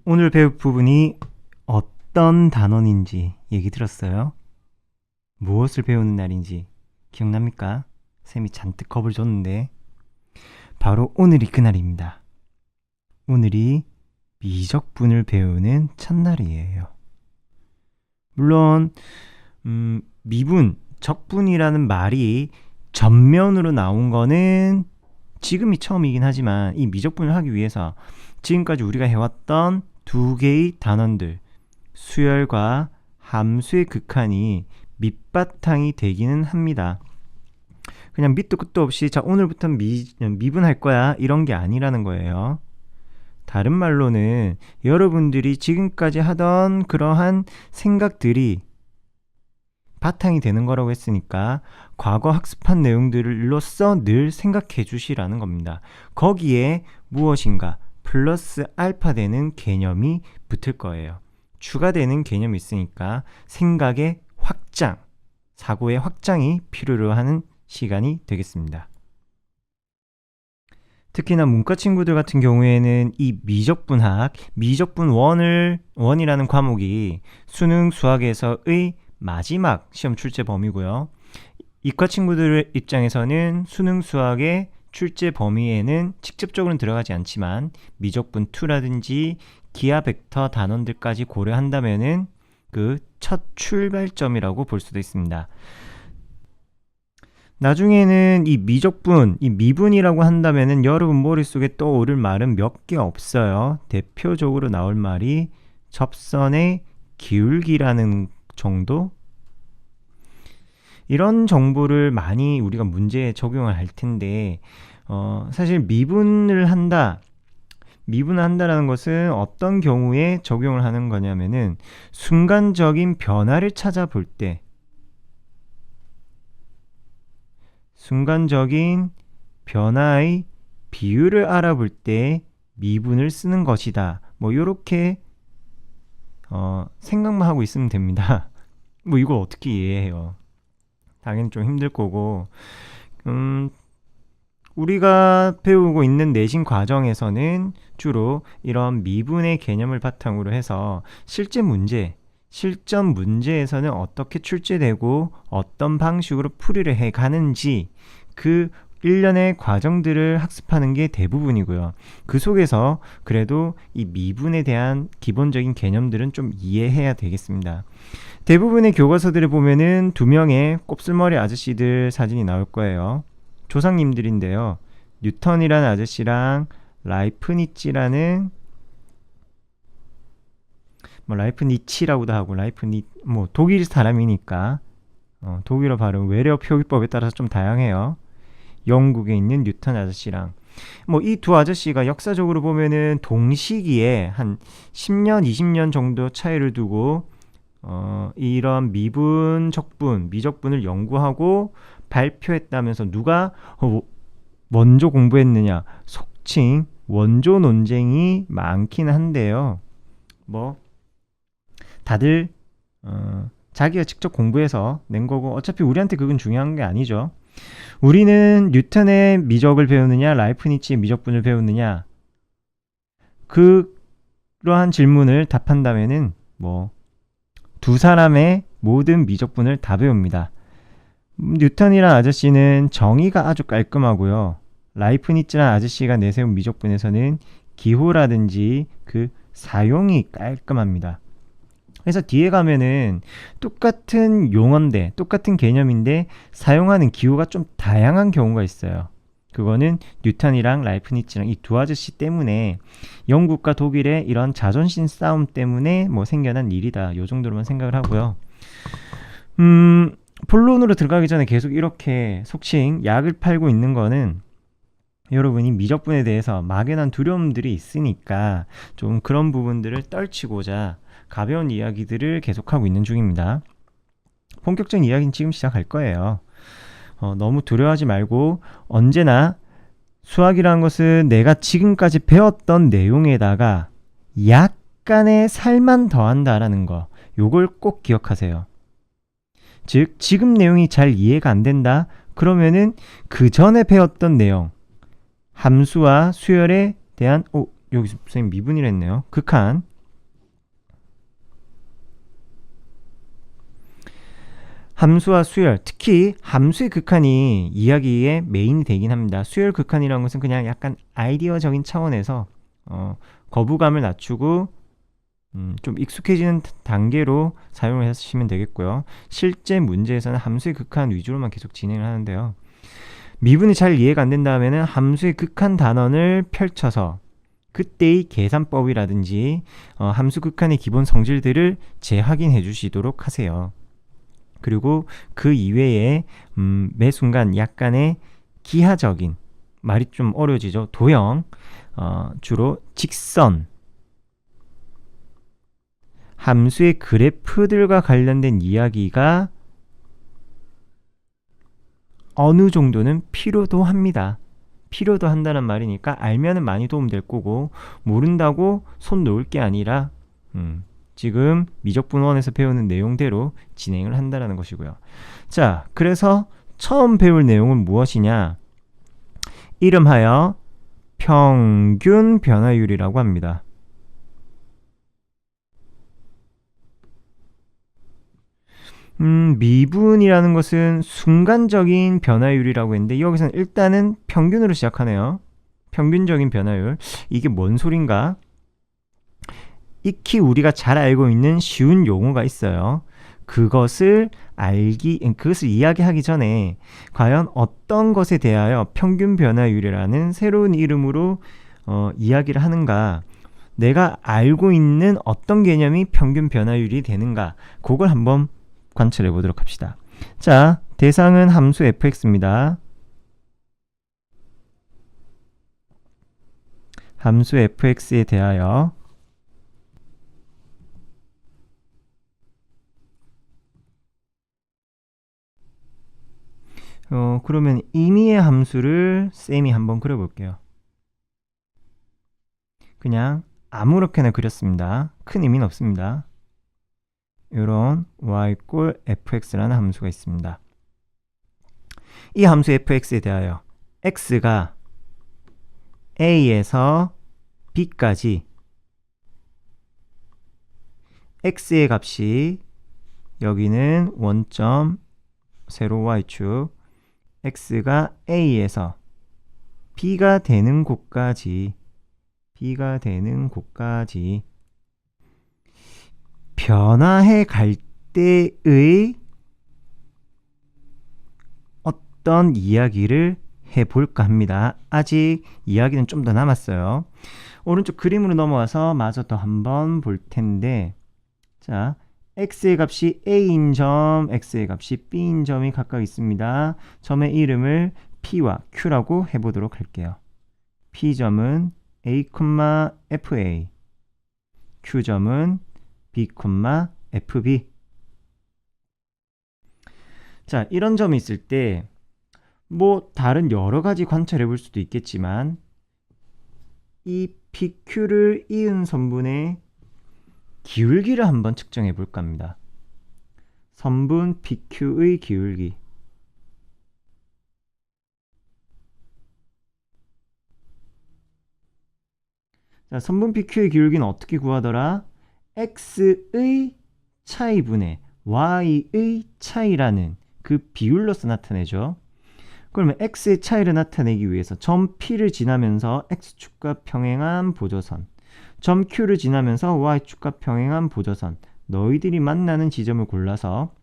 오늘 배울 부분이 어떤 단원인지 얘기 들었어요? 무엇을 배우는 날인지 기억납니까? 쌤이 잔뜩 겁을 줬는데 바로 오늘이 그날입니다. 오늘이 미적분을 배우는 첫날이에요. 물론 미분, 적분이라는 말이 전면으로 나온 거는 지금이 처음이긴 하지만 이 미적분을 하기 위해서 지금까지 우리가 해왔던 두 개의 단원들, 수열과 함수의 극한이 밑바탕이 되기는 합니다. 그냥 밑도 끝도 없이 자 오늘부터 미분할 거야 이런 게 아니라는 거예요. 다른 말로는 여러분들이 지금까지 하던 그러한 생각들이 바탕이 되는 거라고 했으니까 과거 학습한 내용들로서 늘 생각해 주시라는 겁니다. 거기에 무엇인가 플러스 알파 되는 개념이 붙을 거예요. 추가되는 개념이 있으니까 생각의 확장, 사고의 확장이 필요로 하는 시간이 되겠습니다. 특히나 문과 친구들 같은 경우에는 이 미적분학, 미적분 1이라는 과목이 수능 수학에서의 마지막 시험 출제 범위고요. 이과 친구들 입장에서는 수능 수학의 출제 범위에는 직접적으로는 들어가지 않지만 미적분 2라든지 기하 벡터 단원들까지 고려한다면은 그 첫 출발점이라고 볼 수도 있습니다. 나중에는 이 미적분, 이 미분이라고 한다면은 여러분 머릿속에 떠오를 말은 몇 개 없어요. 대표적으로 나올 말이 접선의 기울기라는 정도? 이런 정보를 많이 우리가 문제에 적용을 할 텐데 사실 미분을 한다라는 것은 어떤 경우에 적용을 하는 거냐면은 순간적인 변화를 찾아볼 때 순간적인 변화의 비율을 알아볼 때 미분을 쓰는 것이다. 뭐 요렇게 생각만 하고 있으면 됩니다. 뭐 이걸 어떻게 이해해요? 당연히 좀 힘들 거고 우리가 배우고 있는 내신 과정에서는 주로 이런 미분의 개념을 바탕으로 해서 실전 문제에서는 어떻게 출제되고 어떤 방식으로 풀이를 해 가는지 그 일련의 과정들을 학습하는 게 대부분이고요. 그 속에서 그래도 이 미분에 대한 기본적인 개념들은 좀 이해해야 되겠습니다. 대부분의 교과서들을 보면은 두 명의 곱슬머리 아저씨들 사진이 나올 거예요. 조상님들인데요. 뉴턴이라는 아저씨랑 라이프니치라는 라이프니치라고도 하고 독일 사람이니까 독일어 발음 외래어 표기법에 따라서 좀 다양해요. 영국에 있는 뉴턴 아저씨랑 이 두 아저씨가 역사적으로 보면은 동시기에 한 10년, 20년 정도 차이를 두고 이런 미분, 적분, 미적분을 연구하고 발표했다면서 누가 먼저 공부했느냐 속칭 원조 논쟁이 많긴 한데요. 다들 자기가 직접 공부해서 낸 거고 어차피 우리한테 그건 중요한 게 아니죠. 우리는 뉴턴의 미적을 배우느냐 라이프니치의 미적분을 배우느냐 그러한 질문을 답한다면은 두 사람의 모든 미적분을 다 배웁니다. 뉴턴이란 아저씨는 정의가 아주 깔끔하고요. 라이프니츠란 아저씨가 내세운 미적분에서는 기호라든지 그 사용이 깔끔합니다. 그래서 뒤에 가면은 똑같은 용어인데 똑같은 개념인데 사용하는 기호가 좀 다양한 경우가 있어요. 그거는 뉴턴이랑 라이프니츠랑 이 두 아저씨 때문에 영국과 독일의 이런 자존심 싸움 때문에 생겨난 일이다. 요 정도로만 생각을 하고요. 본론으로 들어가기 전에 계속 이렇게 속칭 약을 팔고 있는 거는 여러분이 미적분에 대해서 막연한 두려움들이 있으니까 좀 그런 부분들을 떨치고자 가벼운 이야기들을 계속하고 있는 중입니다. 본격적인 이야기는 지금 시작할 거예요. 너무 두려워하지 말고 언제나 수학이라는 것은 내가 지금까지 배웠던 내용에다가 약간의 살만 더한다라는 거 요걸 꼭 기억하세요. 즉 지금 내용이 잘 이해가 안 된다 그러면은 그 전에 배웠던 내용 함수와 수열에 대한 여기서 선생님 미분이라 했네요. 극한 함수와 수열, 특히 함수의 극한이 이야기의 메인이 되긴 합니다. 수열 극한이라는 것은 그냥 약간 아이디어적인 차원에서 거부감을 낮추고 좀 익숙해지는 단계로 사용을 하시면 되겠고요. 실제 문제에서는 함수의 극한 위주로만 계속 진행을 하는데요. 미분이 잘 이해가 안 된다면 함수의 극한 단원을 펼쳐서 그때의 계산법이라든지 함수 극한의 기본 성질들을 재확인해 주시도록 하세요. 그리고 그 이외에 매 순간 약간의 기하적인, 말이 좀 어려워지죠. 도형, 주로 직선, 함수의 그래프들과 관련된 이야기가 어느 정도는 필요도 합니다. 필요도 한다는 말이니까 알면은 많이 도움될 거고, 모른다고 손 놓을 게 아니라 지금 미적분원에서 배우는 내용대로 진행을 한다는 것이고요. 자, 그래서 처음 배울 내용은 무엇이냐? 이름하여 평균 변화율이라고 합니다. 미분이라는 것은 순간적인 변화율이라고 했는데 여기서는 일단은 평균으로 시작하네요. 평균적인 변화율. 이게 뭔 소린가? 익히 우리가 잘 알고 있는 쉬운 용어가 있어요. 그것을 이야기하기 전에 과연 어떤 것에 대하여 평균 변화율이라는 새로운 이름으로 이야기를 하는가, 내가 알고 있는 어떤 개념이 평균 변화율이 되는가, 그걸 한번 관찰해 보도록 합시다. 자, 대상은 함수 fx입니다. 함수 fx에 대하여 그러면 임의의 함수를 쌤이 한번 그려볼게요. 그냥 아무렇게나 그렸습니다. 큰 의미는 없습니다. 이런 y 꼴 fx라는 함수가 있습니다. 이 함수 fx에 대하여 x가 a에서 b까지 x의 값이 여기는 원점 세로 y축, x가 a에서 b가 되는 곳까지 변화해 갈 때의 어떤 이야기를 해볼까 합니다. 아직 이야기는 좀 더 남았어요. 오른쪽 그림으로 넘어와서 마저 또 한번 볼 텐데, 자, x의 값이 a인 점, x의 값이 b인 점이 각각 있습니다. 점의 이름을 p와 q라고 해보도록 할게요. p점은 a, fa, q점은 b, fb. 자, 이런 점이 있을 때 뭐 다른 여러 가지 관찰해 볼 수도 있겠지만 이 PQ를 이은 선분의 기울기를 한번 측정해 볼까 합니다. 선분 PQ의 기울기. 자, 선분 PQ의 기울기는 어떻게 구하더라? X의 차이분의 Y의 차이라는 그 비율로서 나타내죠. 그러면 x의 차이를 나타내기 위해서 점 P를 지나면서 x축과 평행한 보조선, 점 Q를 지나면서 y축과 평행한 보조선, 너희들이 만나는 지점을 골라서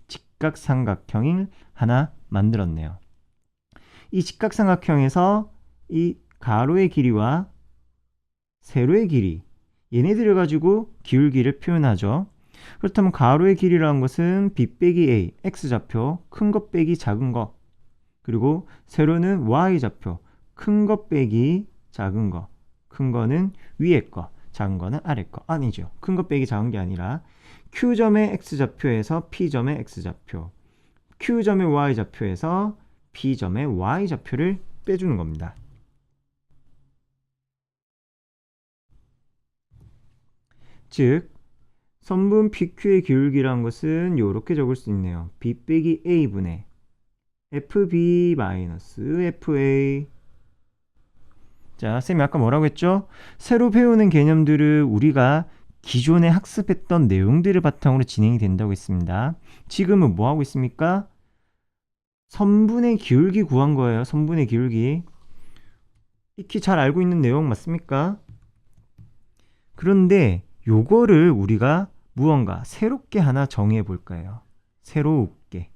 직각삼각형을 하나 만들었네요. 이 직각삼각형에서 이 가로의 길이와 세로의 길이, 얘네들을 가지고 기울기를 표현하죠. 그렇다면 가로의 길이라는 것은 b 빼기 a, x좌표, 큰 것 빼기 작은 것, 그리고 세로는 y좌표, 큰 거 빼기 작은 거, 큰 거는 위에 거, 작은 거는 아래 거. 아니죠. 큰 거 빼기 작은 게 아니라 q점의 x좌표에서 p점의 x좌표, q점의 y좌표에서 p점의 y좌표를 빼주는 겁니다. 즉 선분 PQ의 기울기라는 것은 이렇게 적을 수 있네요. b 빼기 a분의 fb 마이너스 fa. 자, 쌤이 아까 뭐라고 했죠? 새로 배우는 개념들을 우리가 기존에 학습했던 내용들을 바탕으로 진행이 된다고 했습니다. 지금은 뭐 하고 있습니까? 선분의 기울기 구한 거예요. 선분의 기울기. 익히 잘 알고 있는 내용 맞습니까? 그런데 요거를 우리가 무언가 새롭게 하나 정해 볼까요? 새롭게.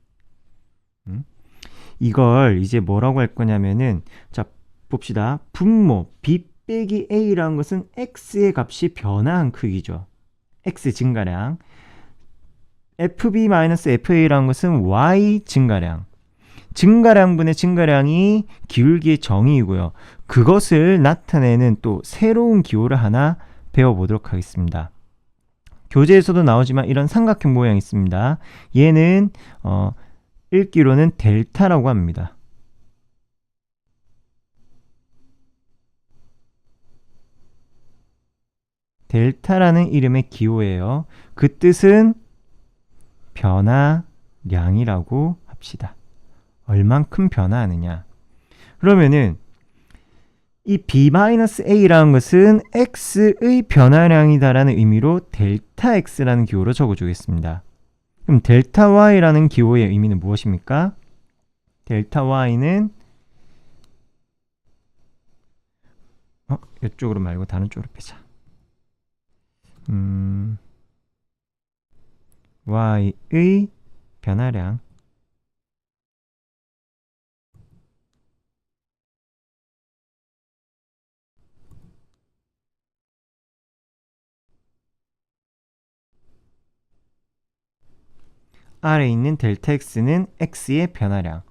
이걸 이제 뭐라고 할 거냐면은, 자, 봅시다. 분모 b 빼기 a라는 것은 x의 값이 변화한 크기죠. x 증가량. fb-fa라는 것은 y 증가량. 증가량분의 증가량이 기울기의 정의이고요. 그것을 나타내는 또 새로운 기호를 하나 배워보도록 하겠습니다. 교재에서도 나오지만 이런 삼각형 모양이 있습니다. 얘는 읽기로는 델타라고 합니다. 델타라는 이름의 기호예요. 그 뜻은 변화량이라고 합시다. 얼만큼 변화하느냐. 그러면은 이 b-a라는 것은 x의 변화량이다라는 의미로 델타 x라는 기호로 적어주겠습니다. 그럼 델타 y라는 기호의 의미는 무엇입니까? 델타 y는 이쪽으로 말고 다른 쪽으로 빼자. y의 변화량. 아래에 있는 델타 x는 x의 변화량.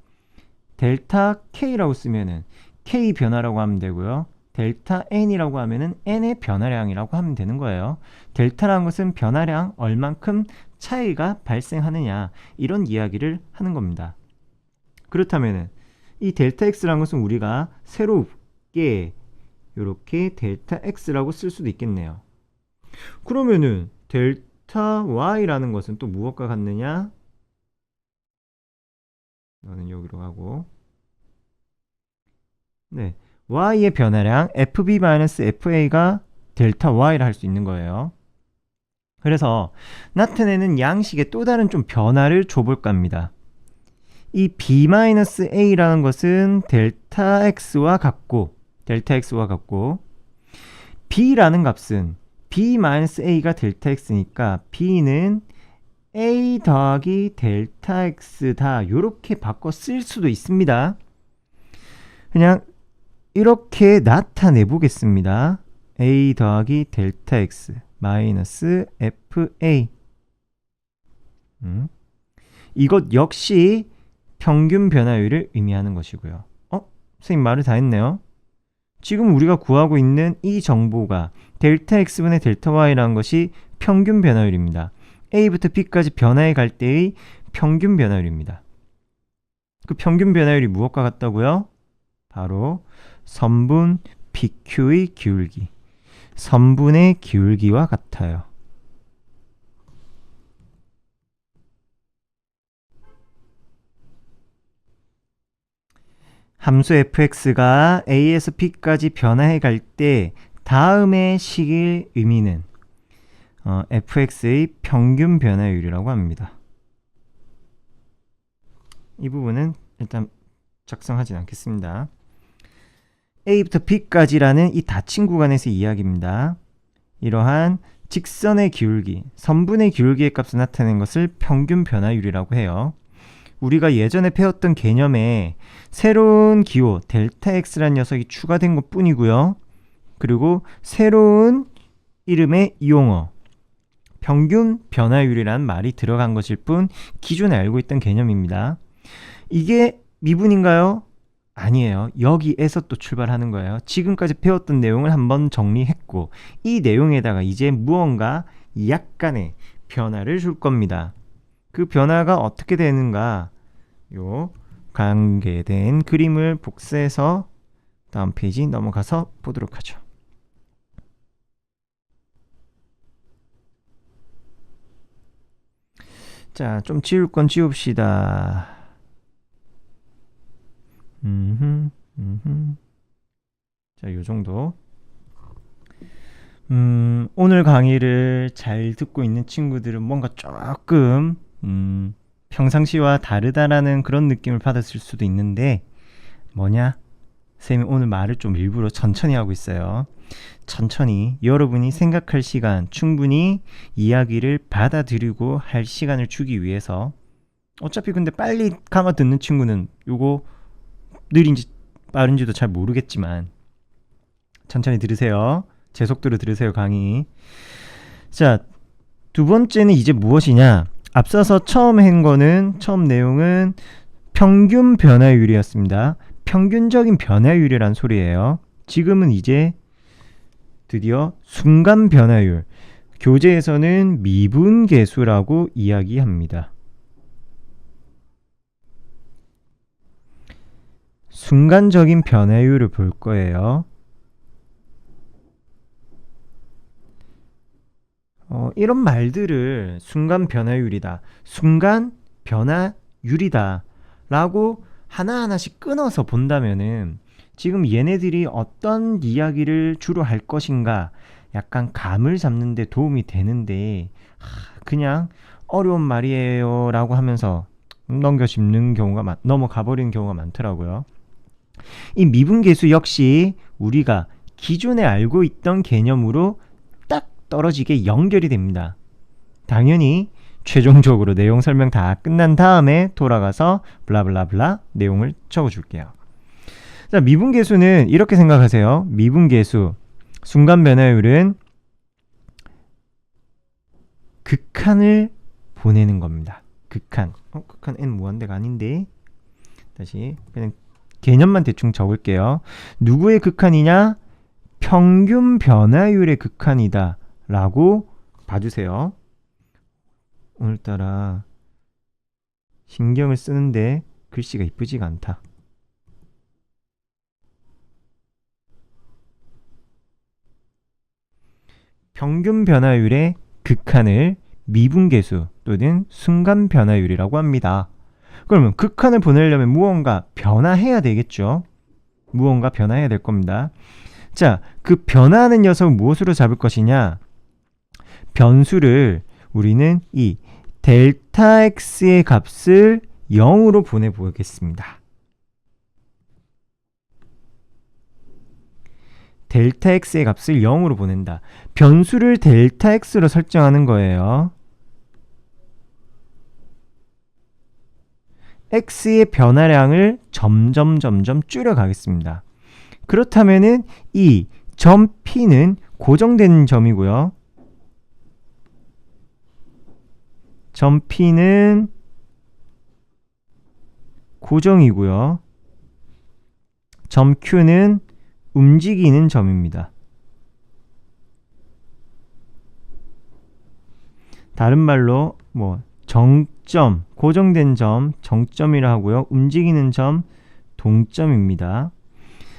델타 k라고 쓰면은 k 변화라고 하면 되고요. 델타 n이라고 하면은 n의 변화량이라고 하면 되는 거예요. 델타라는 것은 변화량, 얼만큼 차이가 발생하느냐, 이런 이야기를 하는 겁니다. 그렇다면은 이 델타 x라는 것은 우리가 새롭게 이렇게 델타 x라고 쓸 수도 있겠네요. 그러면은 델타 y라는 것은 또 무엇과 같느냐? 너는 여기로 가고, 네, y의 변화량 fb-fa가 델타 y를 할 수 있는 거예요. 그래서 나타내는 양식의 또 다른 좀 변화를 줘볼까 합니다. 이 b-a라는 것은 델타 x와 같고 b라는 값은 b-a가 델타 x니까 b는 a 더하기 델타 x다, 요렇게 바꿔 쓸 수도 있습니다. 그냥 이렇게 나타내 보겠습니다. a 더하기 델타 x 마이너스 fa. 이것 역시 평균 변화율을 의미하는 것이고요. 선생님 말을 다 했네요. 지금 우리가 구하고 있는 이 정보가 델타 x분의 델타 y라는 것이 평균 변화율입니다. a부터 b까지 변화해 갈 때의 평균 변화율입니다. 그 평균 변화율이 무엇과 같다고요? 바로 선분 BQ의 기울기, 선분의 기울기와 같아요. 함수 fx가 a에서 b까지 변화해 갈 때 다음의 식의 의미는 fx의 평균 변화율이라고 합니다. 이 부분은 일단 작성하진 않겠습니다. a부터 b까지라는 이 닫힌 구간에서 이야기입니다. 이러한 직선의 기울기, 선분의 기울기의 값을 나타낸 것을 평균 변화율이라고 해요. 우리가 예전에 배웠던 개념에 새로운 기호 델타 x라는 녀석이 추가된 것 뿐이고요. 그리고 새로운 이름의 용어 평균 변화율이라는 말이 들어간 것일 뿐 기존에 알고 있던 개념입니다. 이게 미분인가요? 아니에요. 여기에서 또 출발하는 거예요. 지금까지 배웠던 내용을 한번 정리했고 이 내용에다가 이제 무언가 약간의 변화를 줄 겁니다. 그 변화가 어떻게 되는가, 요 관계된 그림을 복사해서 다음 페이지 넘어가서 보도록 하죠. 자, 좀 지울 건 지웁시다. 자, 요 정도. 오늘 강의를 잘 듣고 있는 친구들은 뭔가 조금 평상시와 다르다라는 그런 느낌을 받았을 수도 있는데 뭐냐? 쌤이 오늘 말을 좀 일부러 천천히 하고 있어요. 천천히 여러분이 생각할 시간, 충분히 이야기를 받아들이고 할 시간을 주기 위해서 어차피 근데 빨리 감아 듣는 친구는 요거 느린지 빠른지도 잘 모르겠지만 천천히 들으세요. 제 속도로 들으세요, 강의. 자, 두 번째는 이제 무엇이냐? 앞서서 처음 내용은 평균 변화율이었습니다. 평균적인 변화율이란 소리예요. 지금은 이제 드디어 순간 변화율, 교재에서는 미분계수라고 이야기합니다. 순간적인 변화율을 볼 거예요. 이런 말들을 순간 변화율이다, 순간 변화율이다 라고 하나하나씩 끊어서 본다면은 지금 얘네들이 어떤 이야기를 주로 할 것인가 약간 감을 잡는 데 도움이 되는데 그냥 어려운 말이에요 라고 하면서 넘어가 버리는 경우가 많더라고요. 이 미분계수 역시 우리가 기존에 알고 있던 개념으로 딱 떨어지게 연결이 됩니다. 당연히 최종적으로 내용 설명 다 끝난 다음에 돌아가서 블라블라블라 내용을 적어줄게요. 자, 미분계수는 이렇게 생각하세요. 미분계수 순간 변화율은 극한을 보내는 겁니다. 극한. 극한 n 무한대가 아닌데 다시 그냥 개념만 대충 적을게요. 누구의 극한이냐? 평균 변화율의 극한이다 라고 봐주세요. 오늘따라 신경을 쓰는데 글씨가 이쁘지가 않다. 평균 변화율의 극한을 미분계수 또는 순간 변화율이라고 합니다. 그러면 극한을 보내려면 무언가 변화해야 되겠죠. 무언가 변화해야 될 겁니다. 자, 그 변화하는 녀석을 무엇으로 잡을 것이냐? 변수를 우리는 이 델타 x의 값을 0으로 보내보겠습니다. 델타 x의 값을 0으로 보낸다. 변수를 델타 x로 설정하는 거예요. x의 변화량을 점점 줄여가겠습니다. 그렇다면은 이 점 p는 고정된 점이고요. 점 p는 고정이고요. 점 q는 움직이는 점입니다. 다른 말로 정점, 고정된 점, 정점이라 하고요. 움직이는 점, 동점입니다.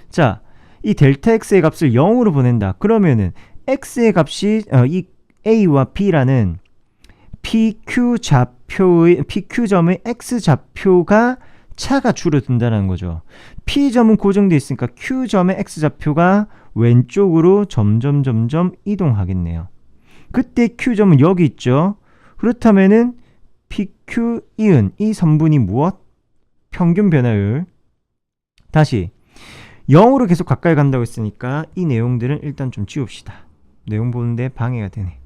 자, 이 델타 x의 값을 0으로 보낸다. 그러면은 x의 값이 이 a와 b라는 PQ점의 x좌표가 차가 줄어든다는 거죠. P점은 고정되어 있으니까 Q점의 x좌표가 왼쪽으로 점점 이동하겠네요. 그때 Q점은 여기 있죠. 그렇다면은 PQ 이은 이 성분이 무엇? 평균 변화율. 다시 0으로 계속 가까이 간다고 했으니까 이 내용들은 일단 좀 지웁시다. 내용 보는데 방해가 되네.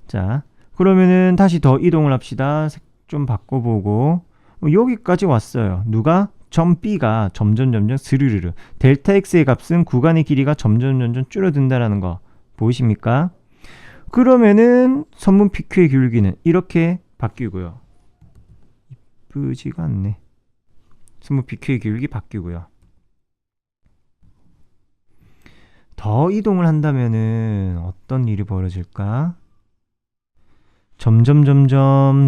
자, 그러면은 다시 더 이동을 합시다. 색 좀 바꿔보고 여기까지 왔어요. 누가? 점 B가 점점 스르르르 델타 X의 값은 구간의 길이가 점점 줄어든다라는 거 보이십니까? 그러면은 선분 PQ의 기울기는 이렇게 바뀌고요. 이쁘지가 않네. 선분 PQ의 기울기 바뀌고요. 더 이동을 한다면은 어떤 일이 벌어질까? 점점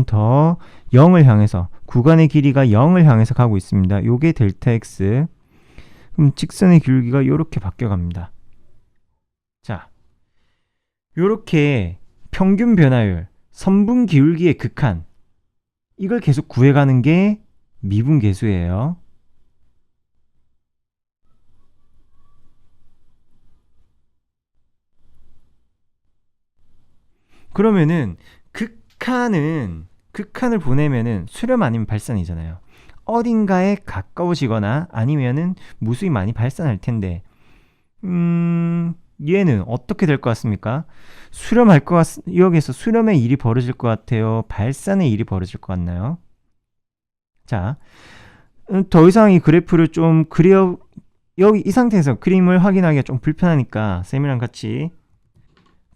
더 0을 향해서 구간의 길이가 0을 향해서 가고 있습니다. 요게 델타 x. 그럼 직선의 기울기가 이렇게 바뀌어 갑니다. 자, 요렇게 평균 변화율, 선분 기울기의 극한 이걸 계속 구해가는 게 미분계수예요. 그러면은 극한을 보내면은 수렴 아니면 발산이잖아요. 어딘가에 가까워지거나 아니면은 무수히 많이 발산할 텐데, 얘는 어떻게 될 것 같습니까? 여기에서 수렴의 일이 벌어질 것 같아요? 발산의 일이 벌어질 것 같나요? 자, 더 이상 이 그래프를 좀 여기 이 상태에서 그림을 확인하기가 좀 불편하니까 쌤이랑 같이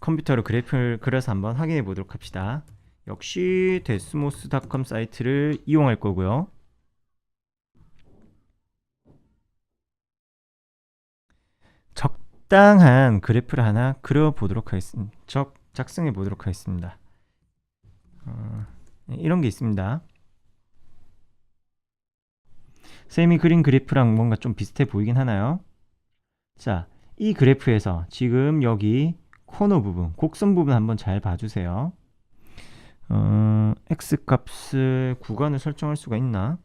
컴퓨터로 그래프를 그려서 한번 확인해 보도록 합시다. 역시 데스모스닷컴 사이트를 이용할 거고요. 적당한 그래프를 하나 그려보도록 하겠습니다. 작성해 보도록 하겠습니다. 이런 게 있습니다. 쌤이 그린 그래프랑 뭔가 좀 비슷해 보이긴 하나요? 자, 이 그래프에서 지금 여기 코너 부분, 곡선 부분 한번 잘 봐주세요. x 값을 구간을 설정할 수가 있나?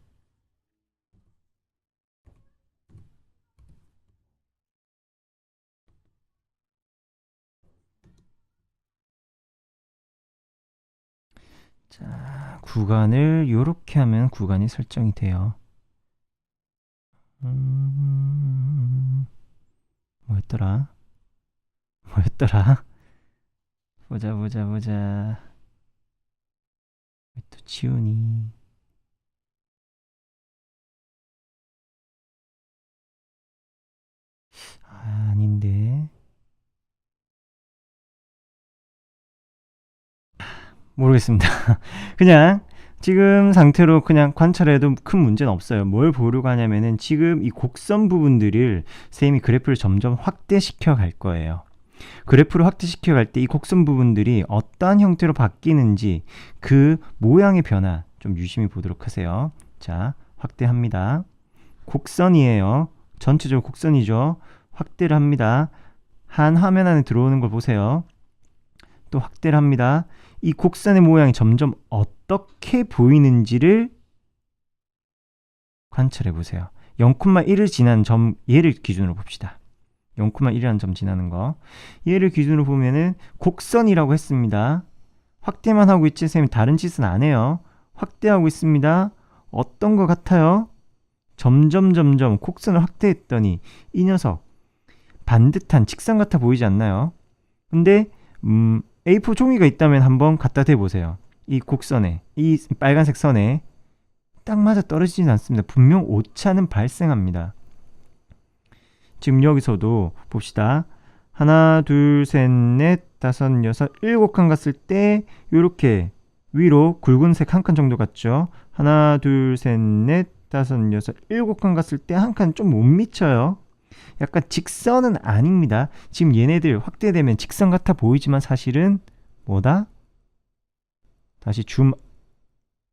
자, 구간을 이렇게 하면 구간이 설정이 돼요. 뭐였더라? 보자. 왜 또 지우니? 아닌데. 모르겠습니다. 그냥 지금 상태로 그냥 관찰해도 큰 문제는 없어요. 뭘 보려고 하냐면은 지금 이 곡선 부분들을 쌤이 그래프를 점점 확대시켜 갈 거예요. 그래프를 확대시켜 갈 때 이 곡선 부분들이 어떠한 형태로 바뀌는지 그 모양의 변화 좀 유심히 보도록 하세요. 자, 확대합니다. 곡선이에요. 전체적으로 곡선이죠. 확대를 합니다. 한 화면 안에 들어오는 걸 보세요. 또 확대를 합니다. 이 곡선의 모양이 점점 어떻게 보이는지를 관찰해 보세요. 0,1을 지난 점, 얘를 기준으로 봅시다. 0,1이라는 점 지나는 거. 얘를 기준으로 보면은 곡선이라고 했습니다. 확대만 하고 있지, 쌤이 다른 짓은 안 해요. 확대하고 있습니다. 어떤 것 같아요? 점점 곡선을 확대했더니 이 녀석 반듯한 직선 같아 보이지 않나요? 근데 A4 종이가 있다면 한번 갖다 대보세요. 이 곡선에, 이 빨간색 선에 딱 맞아 떨어지진 않습니다. 분명 오차는 발생합니다. 지금 여기서도 봅시다. 하나, 둘, 셋, 넷, 다섯, 여섯, 일곱 칸 갔을 때 이렇게 위로 굵은색 한 칸 정도 갔죠. 하나, 둘, 셋, 넷, 다섯, 여섯, 일곱 칸 갔을 때 한 칸 좀 못 미쳐요. 약간 직선은 아닙니다. 지금 얘네들 확대되면 직선 같아 보이지만 사실은 뭐다? 다시 줌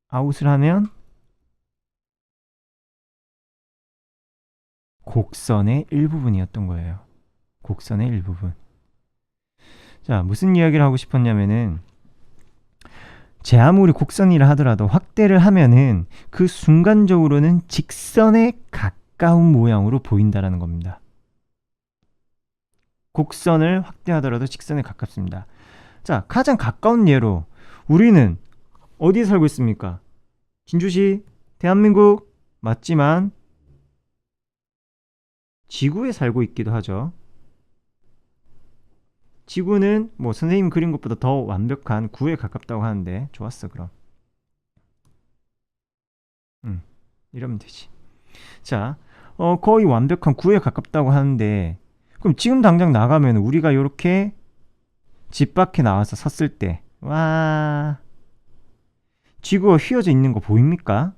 아웃을 하면 곡선의 일부분이었던 거예요. 곡선의 일부분. 자, 무슨 이야기를 하고 싶었냐면은 제 아무리 곡선이라 하더라도 확대를 하면은 그 순간적으로는 직선에 가까운 모양으로 보인다라는 겁니다. 곡선을 확대하더라도 직선에 가깝습니다. 자, 가장 가까운 예로 우리는 어디에 살고 있습니까? 진주시, 대한민국 맞지만 지구에 살고 있기도 하죠. 지구는 뭐 선생님 그린 것보다 더 완벽한 구에 가깝다고 하는데 좋았어. 그럼 이러면 되지. 자, 거의 완벽한 구에 가깝다고 하는데 그럼 지금 당장 나가면 우리가 이렇게 집 밖에 나와서 섰을 때 와, 지구가 휘어져 있는 거 보입니까?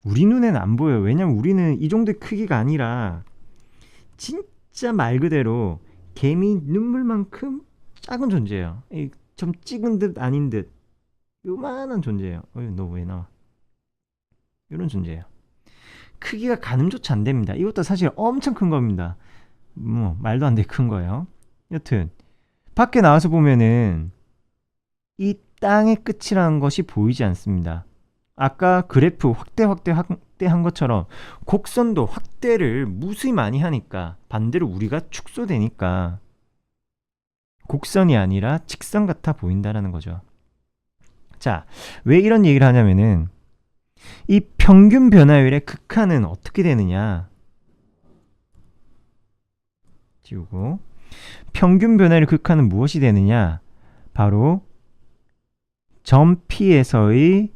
우리 눈에는 안 보여요. 왜냐면 우리는 이 정도의 크기가 아니라 진짜 말 그대로 개미 눈물만큼 작은 존재예요. 좀 찍은 듯 아닌 듯 요만한 존재예요. 너 왜 나와? 이런 존재예요. 크기가 가늠조차 안 됩니다. 이것도 사실 엄청 큰 겁니다. 뭐 말도 안 되게 큰 거예요. 여튼 밖에 나와서 보면은 이 땅의 끝이라는 것이 보이지 않습니다. 아까 그래프 확대한 것처럼 곡선도 확대를 무수히 많이 하니까 반대로 우리가 축소되니까 곡선이 아니라 직선 같아 보인다는 거죠. 자, 왜 이런 얘기를 하냐면은 이 평균 변화율의 극한은 어떻게 되느냐, 지우고, 평균 변화율의 극한은 무엇이 되느냐, 바로 점 P에서의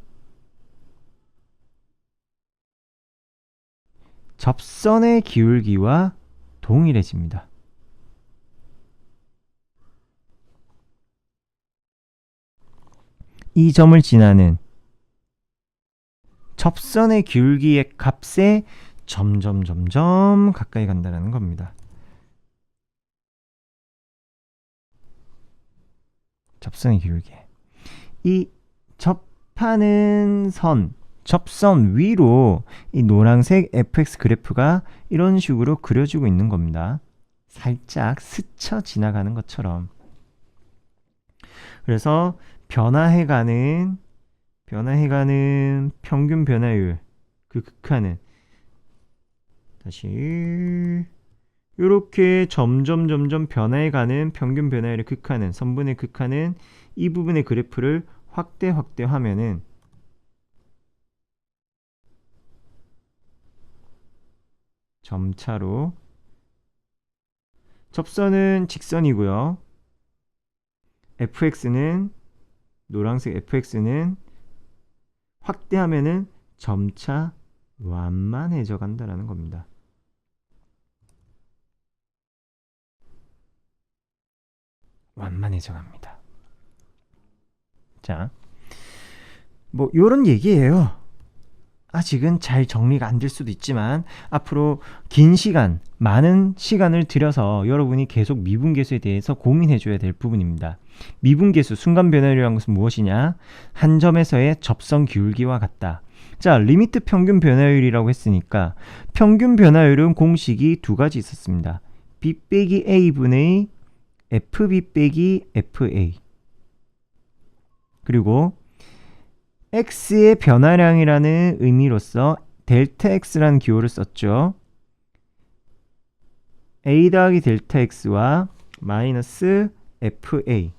접선의 기울기와 동일해집니다. 이 점을 지나는 접선의 기울기의 값에 점점 가까이 간다는 겁니다. 접선의 기울기. 이 접하는 선, 접선 위로 이 노란색 fx 그래프가 이런 식으로 그려지고 있는 겁니다. 살짝 스쳐 지나가는 것처럼. 그래서 변화해가는 평균 변화율, 그 극한은 다시 이렇게 점점 변화해가는 평균 변화율의 극한은, 선분의 극한은 이 부분의 그래프를 확대하면은 점차로, 접선은 직선이고요. fx는, 노란색 fx는 확대하면은 점차 완만해져 간다는 겁니다. 완만해져 갑니다. 자, 뭐 요런 얘기예요. 아직은 잘 정리가 안 될 수도 있지만 앞으로 긴 시간, 많은 시간을 들여서 여러분이 계속 미분계수에 대해서 고민해 줘야 될 부분입니다. 미분계수, 순간 변화율이라는 것은 무엇이냐? 한 점에서의 접선 기울기와 같다. 자, 리미트 평균 변화율이라고 했으니까 평균 변화율은 공식이 두 가지 있었습니다. b 빼기 a분의 fb 빼기 fa, 그리고 x의 변화량이라는 의미로서 델타 x라는 기호를 썼죠. a 더하기 델타 x와 마이너스 fa.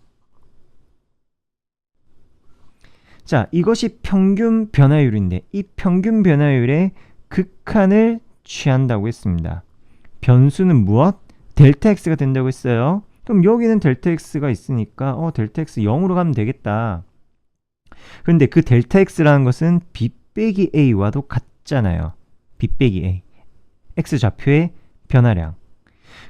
자, 이것이 평균 변화율인데 이 평균 변화율의 극한을 취한다고 했습니다. 변수는 무엇? 델타 x가 된다고 했어요. 그럼 여기는 델타 x가 있으니까 델타 x 0으로 가면 되겠다. 그런데 그 델타 x라는 것은 b 빼기 a와도 같잖아요. b 빼기 a. x 좌표의 변화량.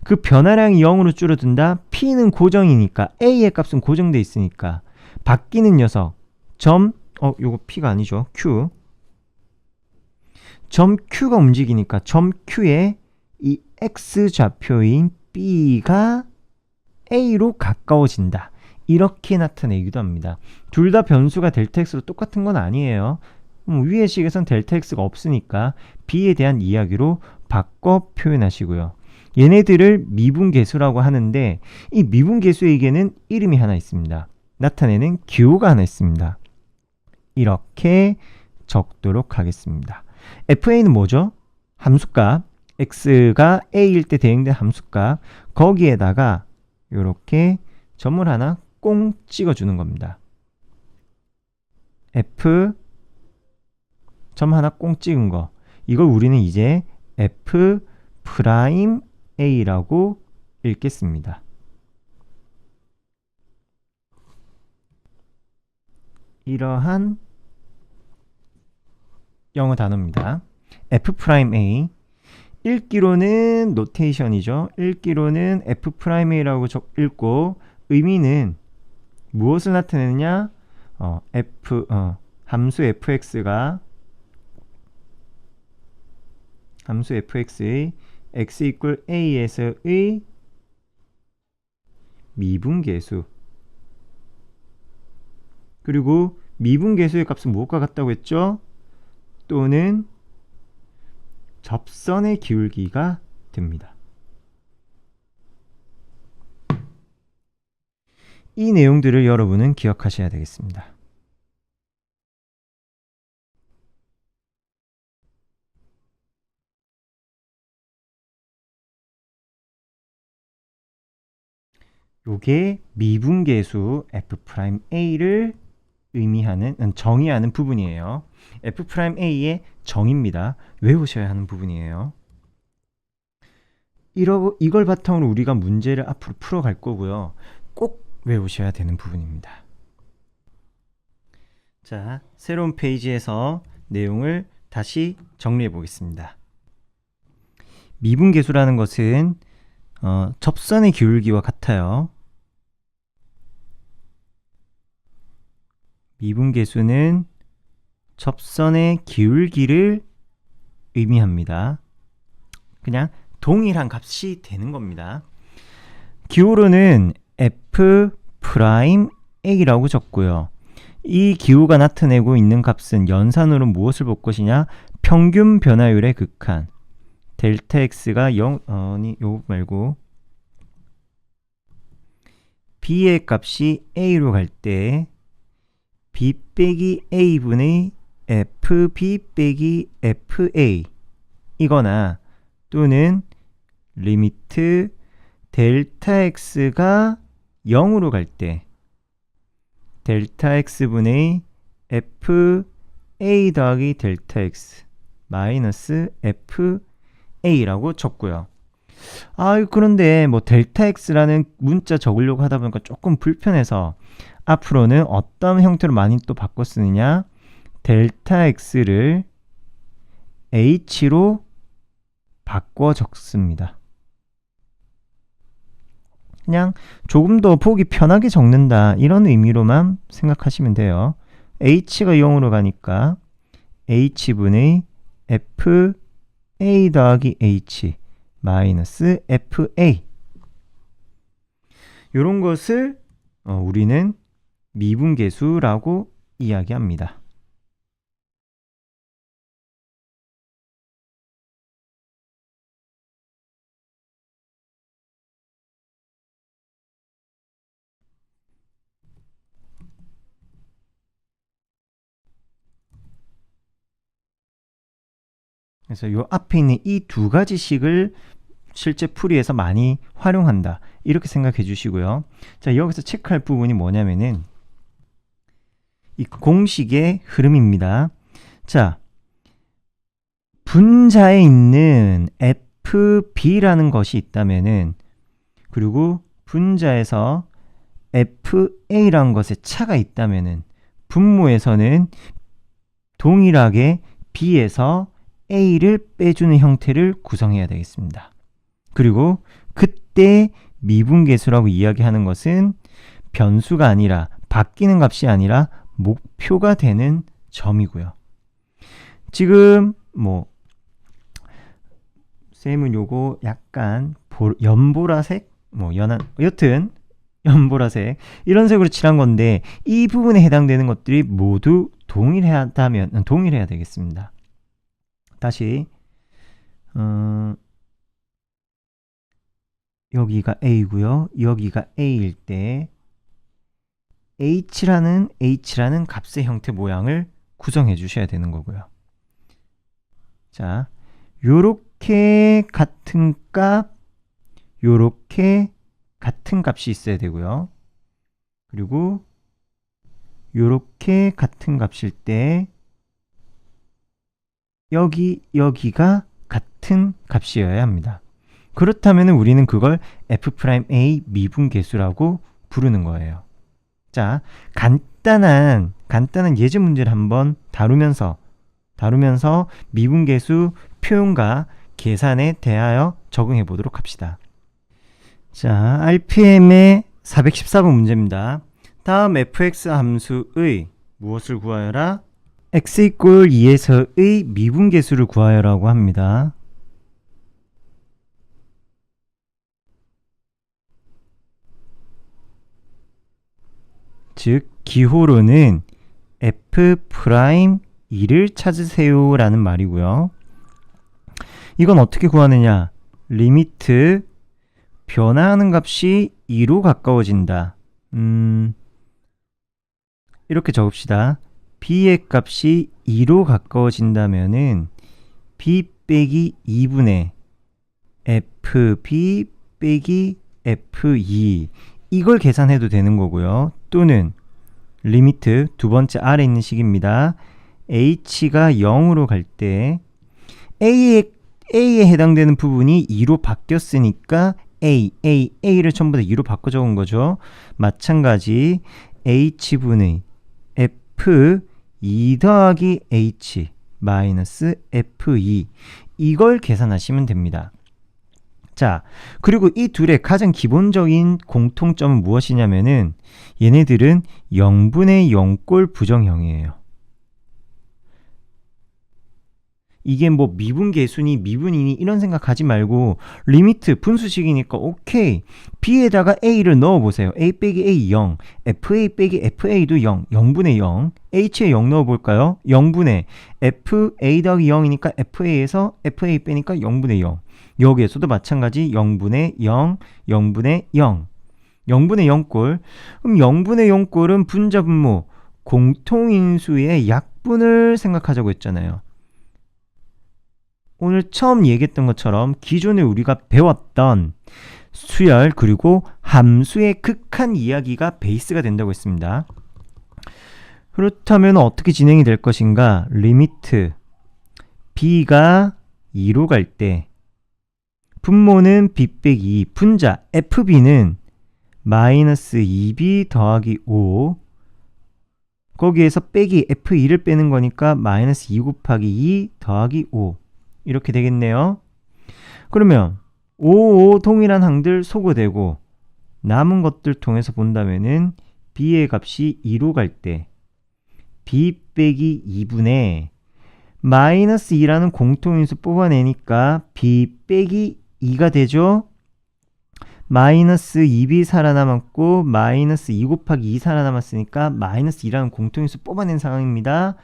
그 변화량이 0으로 줄어든다. p는 고정이니까, a의 값은 고정돼 있으니까 바뀌는 녀석 점, 요거 p가 아니죠. q. 점 q가 움직이니까 점 q에 이 x 좌표인 b가 a로 가까워진다. 이렇게 나타내기도 합니다. 둘 다 변수가 델타 x로 똑같은 건 아니에요. 위의 식에선 델타 x가 없으니까 b에 대한 이야기로 바꿔 표현하시고요. 얘네들을 미분계수라고 하는데 이 미분계수에게는 이름이 하나 있습니다. 나타내는 기호가 하나 있습니다. 이렇게 적도록 하겠습니다. fa는 뭐죠? 함수값, x가 a일 때 대응된 함수값, 거기에다가 이렇게 점을 하나 꽁 찍어주는 겁니다. f 점 하나 꽁 찍은 거, 이걸 우리는 이제 f 프라임 a라고 읽겠습니다. 이러한 영어 단어입니다. f 프라임 a. 읽기로는 노테이션이죠. 읽기로는 f 프라임 a라고 읽고 의미는 무엇을 나타내느냐? 함수 fx의 x 이퀄 a에서의 미분계수, 그리고 미분계수의 값은 무엇과 같다고 했죠? 또는 접선의 기울기가 됩니다. 이 내용들을 여러분은 기억하셔야 되겠습니다. 요게 미분계수 f'a를 의미하는 정의하는 부분이에요. f'a의 정의입니다. 외우셔야 하는 부분이에요. 이걸 바탕으로 우리가 문제를 앞으로 풀어갈 거고요. 꼭 외우셔야 되는 부분입니다. 자, 새로운 페이지에서 내용을 다시 정리해 보겠습니다. 미분계수라는 것은 접선의 기울기와 같아요. 미분계수는 접선의 기울기를 의미합니다. 그냥 동일한 값이 되는 겁니다. 기호로는 f'a라고 적고요. 이 기호가 나타내고 있는 값은 연산으로 무엇을 볼 것이냐? 평균 변화율의 극한. 델타 x가 0, 요거 말고 b의 값이 a로 갈 때 b 빼기 a분의 fb 빼기 fa 이거나 또는 리미트 델타 x가 0으로 갈 때 델타 x분의 fa 더하기 델타 x 마이너스 fa라고 적고요. 그런데 뭐 델타 x라는 문자 적으려고 하다 보니까 조금 불편해서 앞으로는 어떤 형태로 많이 또 바꿔 쓰느냐? 델타 x를 h로 바꿔 적습니다. 그냥 조금 더 보기 편하게 적는다 이런 의미로만 생각하시면 돼요. h가 0으로 가니까 h분의 fa 더하기 h 마이너스 fa 이런 것을 우리는 미분계수라고 이야기합니다. 그래서 이 앞에 있는 이 두 가지 식을 실제 풀이에서 많이 활용한다. 이렇게 생각해 주시고요. 자, 여기서 체크할 부분이 뭐냐면은 이 공식의 흐름입니다. 자, 분자에 있는 fb라는 것이 있다면은 그리고 분자에서 fa라는 것에 차가 있다면은 분모에서는 동일하게 b에서 a를 빼주는 형태를 구성해야 되겠습니다. 그리고 그때 미분계수라고 이야기하는 것은 변수가 아니라 바뀌는 값이 아니라 목표가 되는 점이고요. 지금 뭐 쌤은 요거 약간 연보라색 여튼 연보라색 이런 색으로 칠한 건데 이 부분에 해당되는 것들이 모두 동일해야 되겠습니다. 다시 여기가 a고요. 여기가 a일 때 h라는 값의 형태 모양을 구성해 주셔야 되는 거고요. 자, 요렇게 같은 값, 요렇게 같은 값이 있어야 되고요. 그리고 요렇게 같은 값일 때 여기가 같은 값이어야 합니다. 그렇다면 우리는 그걸 f'a 미분계수라고 부르는 거예요. 자, 간단한 예제 문제를 한번 다루면서 미분계수 표현과 계산에 대하여 적응해 보도록 합시다. 자, RPM의 414번 문제입니다. 다음 fx 함수의 무엇을 구하여라? x 이꼴 2에서의 미분계수를 구하여라고 합니다. 즉 기호로는 f'2를 찾으세요 라는 말이고요. 이건 어떻게 구하느냐? 리미트 변화하는 값이 2로 가까워진다. 이렇게 적읍시다. b의 값이 2로 가까워진다면은 b 빼기 2분의 fb 빼기 f2 이걸 계산해도 되는 거고요. 또는 리미트 두 번째 아래 있는 식입니다. h가 0으로 갈 때 a에 해당되는 부분이 2로 바뀌었으니까 a를 전부 다 2로 바꿔 적은 거죠. 마찬가지 h분의 f 2 더하기 h 마이너스 f2 이걸 계산하시면 됩니다. 자, 그리고 이 둘의 가장 기본적인 공통점은 무엇이냐면은 얘네들은 0분의 0꼴 부정형이에요. 이게 뭐 미분계수니 미분이니 이런 생각하지 말고 리미트 분수식이니까 오케이 b에다가 a를 넣어보세요. a 빼기 a 0 fa 빼기 fa도 0 0분의 0 h에 0 넣어볼까요? 0분의 fa 더하기 0이니까 fa에서 fa 빼니까 0분의 0 여기에서도 마찬가지 0분의 0 0분의 0 0분의 0꼴 그럼 0분의 0꼴은 분자 분모 공통인수의 약분을 생각하자고 했잖아요. 오늘 처음 얘기했던 것처럼 기존에 우리가 배웠던 수열 그리고 함수의 극한 이야기가 베이스가 된다고 했습니다. 그렇다면 어떻게 진행이 될 것인가? 리미트 b가 2로 갈 때 분모는 b 빼기 2 분자 fb는 마이너스 2b 더하기 5 거기에서 빼기 f2를 빼는 거니까 마이너스 2 곱하기 2 더하기 5 이렇게 되겠네요. 그러면 5, 5 동일한 항들 소거되고 남은 것들 통해서 본다면은 b의 값이 2로 갈 때 b 빼기 2분의 마이너스 2라는 공통인수 뽑아내니까 b 빼기 2가 되죠. 마이너스 2b 살아남았고 마이너스 2 곱하기 2 살아남았으니까 마이너스 2라는 공통인수 뽑아낸 상황입니다.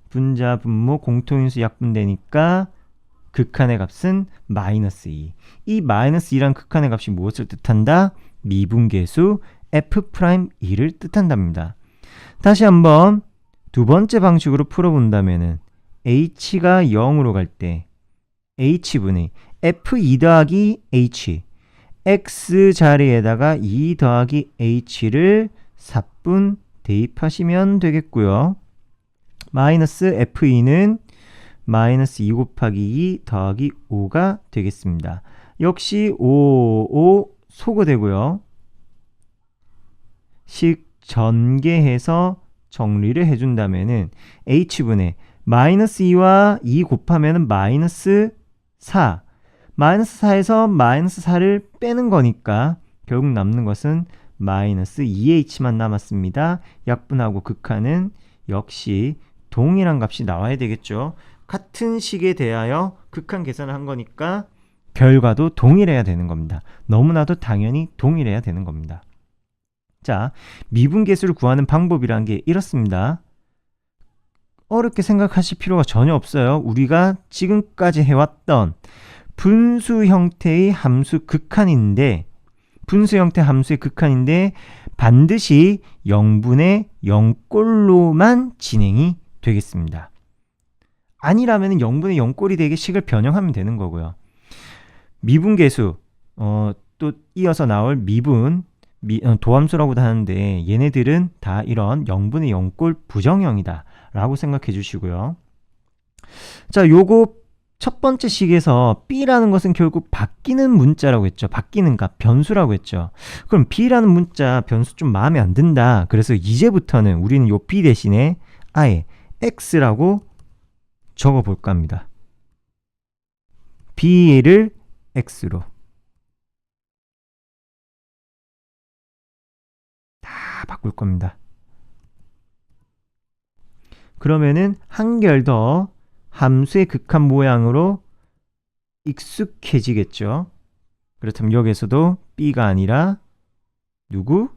분자 분모 공통인수 약분되니까 극한의 값은 마이너스 2. 이 마이너스 2란 극한의 값이 무엇을 뜻한다? 미분계수 f'2를 뜻한답니다. 다시 한번 두 번째 방식으로 풀어본다면은 h가 0으로 갈 때 h분의 f2 더하기 h x 자리에다가 2 더하기 h를 4분 대입하시면 되겠고요. 마이너스 f2는 마이너스 2 곱하기 2 더하기 5가 되겠습니다. 역시 5 소거되고요. 식 전개해서 정리를 해준다면은 h분의 마이너스 2와 2 곱하면 마이너스 4 마이너스 4에서 마이너스 4를 빼는 거니까 결국 남는 것은 마이너스 2h만 남았습니다. 약분하고 극한은 역시 동일한 값이 나와야 되겠죠. 같은 식에 대하여 극한 계산을 한 거니까 결과도 동일해야 되는 겁니다. 너무나도 당연히 동일해야 되는 겁니다. 자, 미분계수를 구하는 방법이란 게 이렇습니다. 어렵게 생각하실 필요가 전혀 없어요. 우리가 지금까지 해왔던 분수 형태의 함수 극한인데 분수 형태 함수의 극한인데 반드시 0분의 0꼴로만 진행이 되겠습니다. 아니라면 0분의 0꼴이 되게 식을 변형하면 되는 거고요. 미분계수 또 이어서 나올 미분 도함수라고도 하는데 얘네들은 다 이런 0분의 0꼴 부정형이다 라고 생각해 주시고요. 자, 요거 첫 번째 식에서 b라는 것은 결국 바뀌는 문자라고 했죠. 바뀌는 값, 변수라고 했죠. 그럼 b라는 문자, 변수 좀 마음에 안 든다. 그래서 이제부터는 우리는 요 b 대신에 아예 x라고 적어 볼까 합니다. b를 x로 다 바꿀 겁니다. 그러면은 한결 더 함수의 극한 모양으로 익숙해지겠죠. 그렇다면 여기에서도 b가 아니라 누구?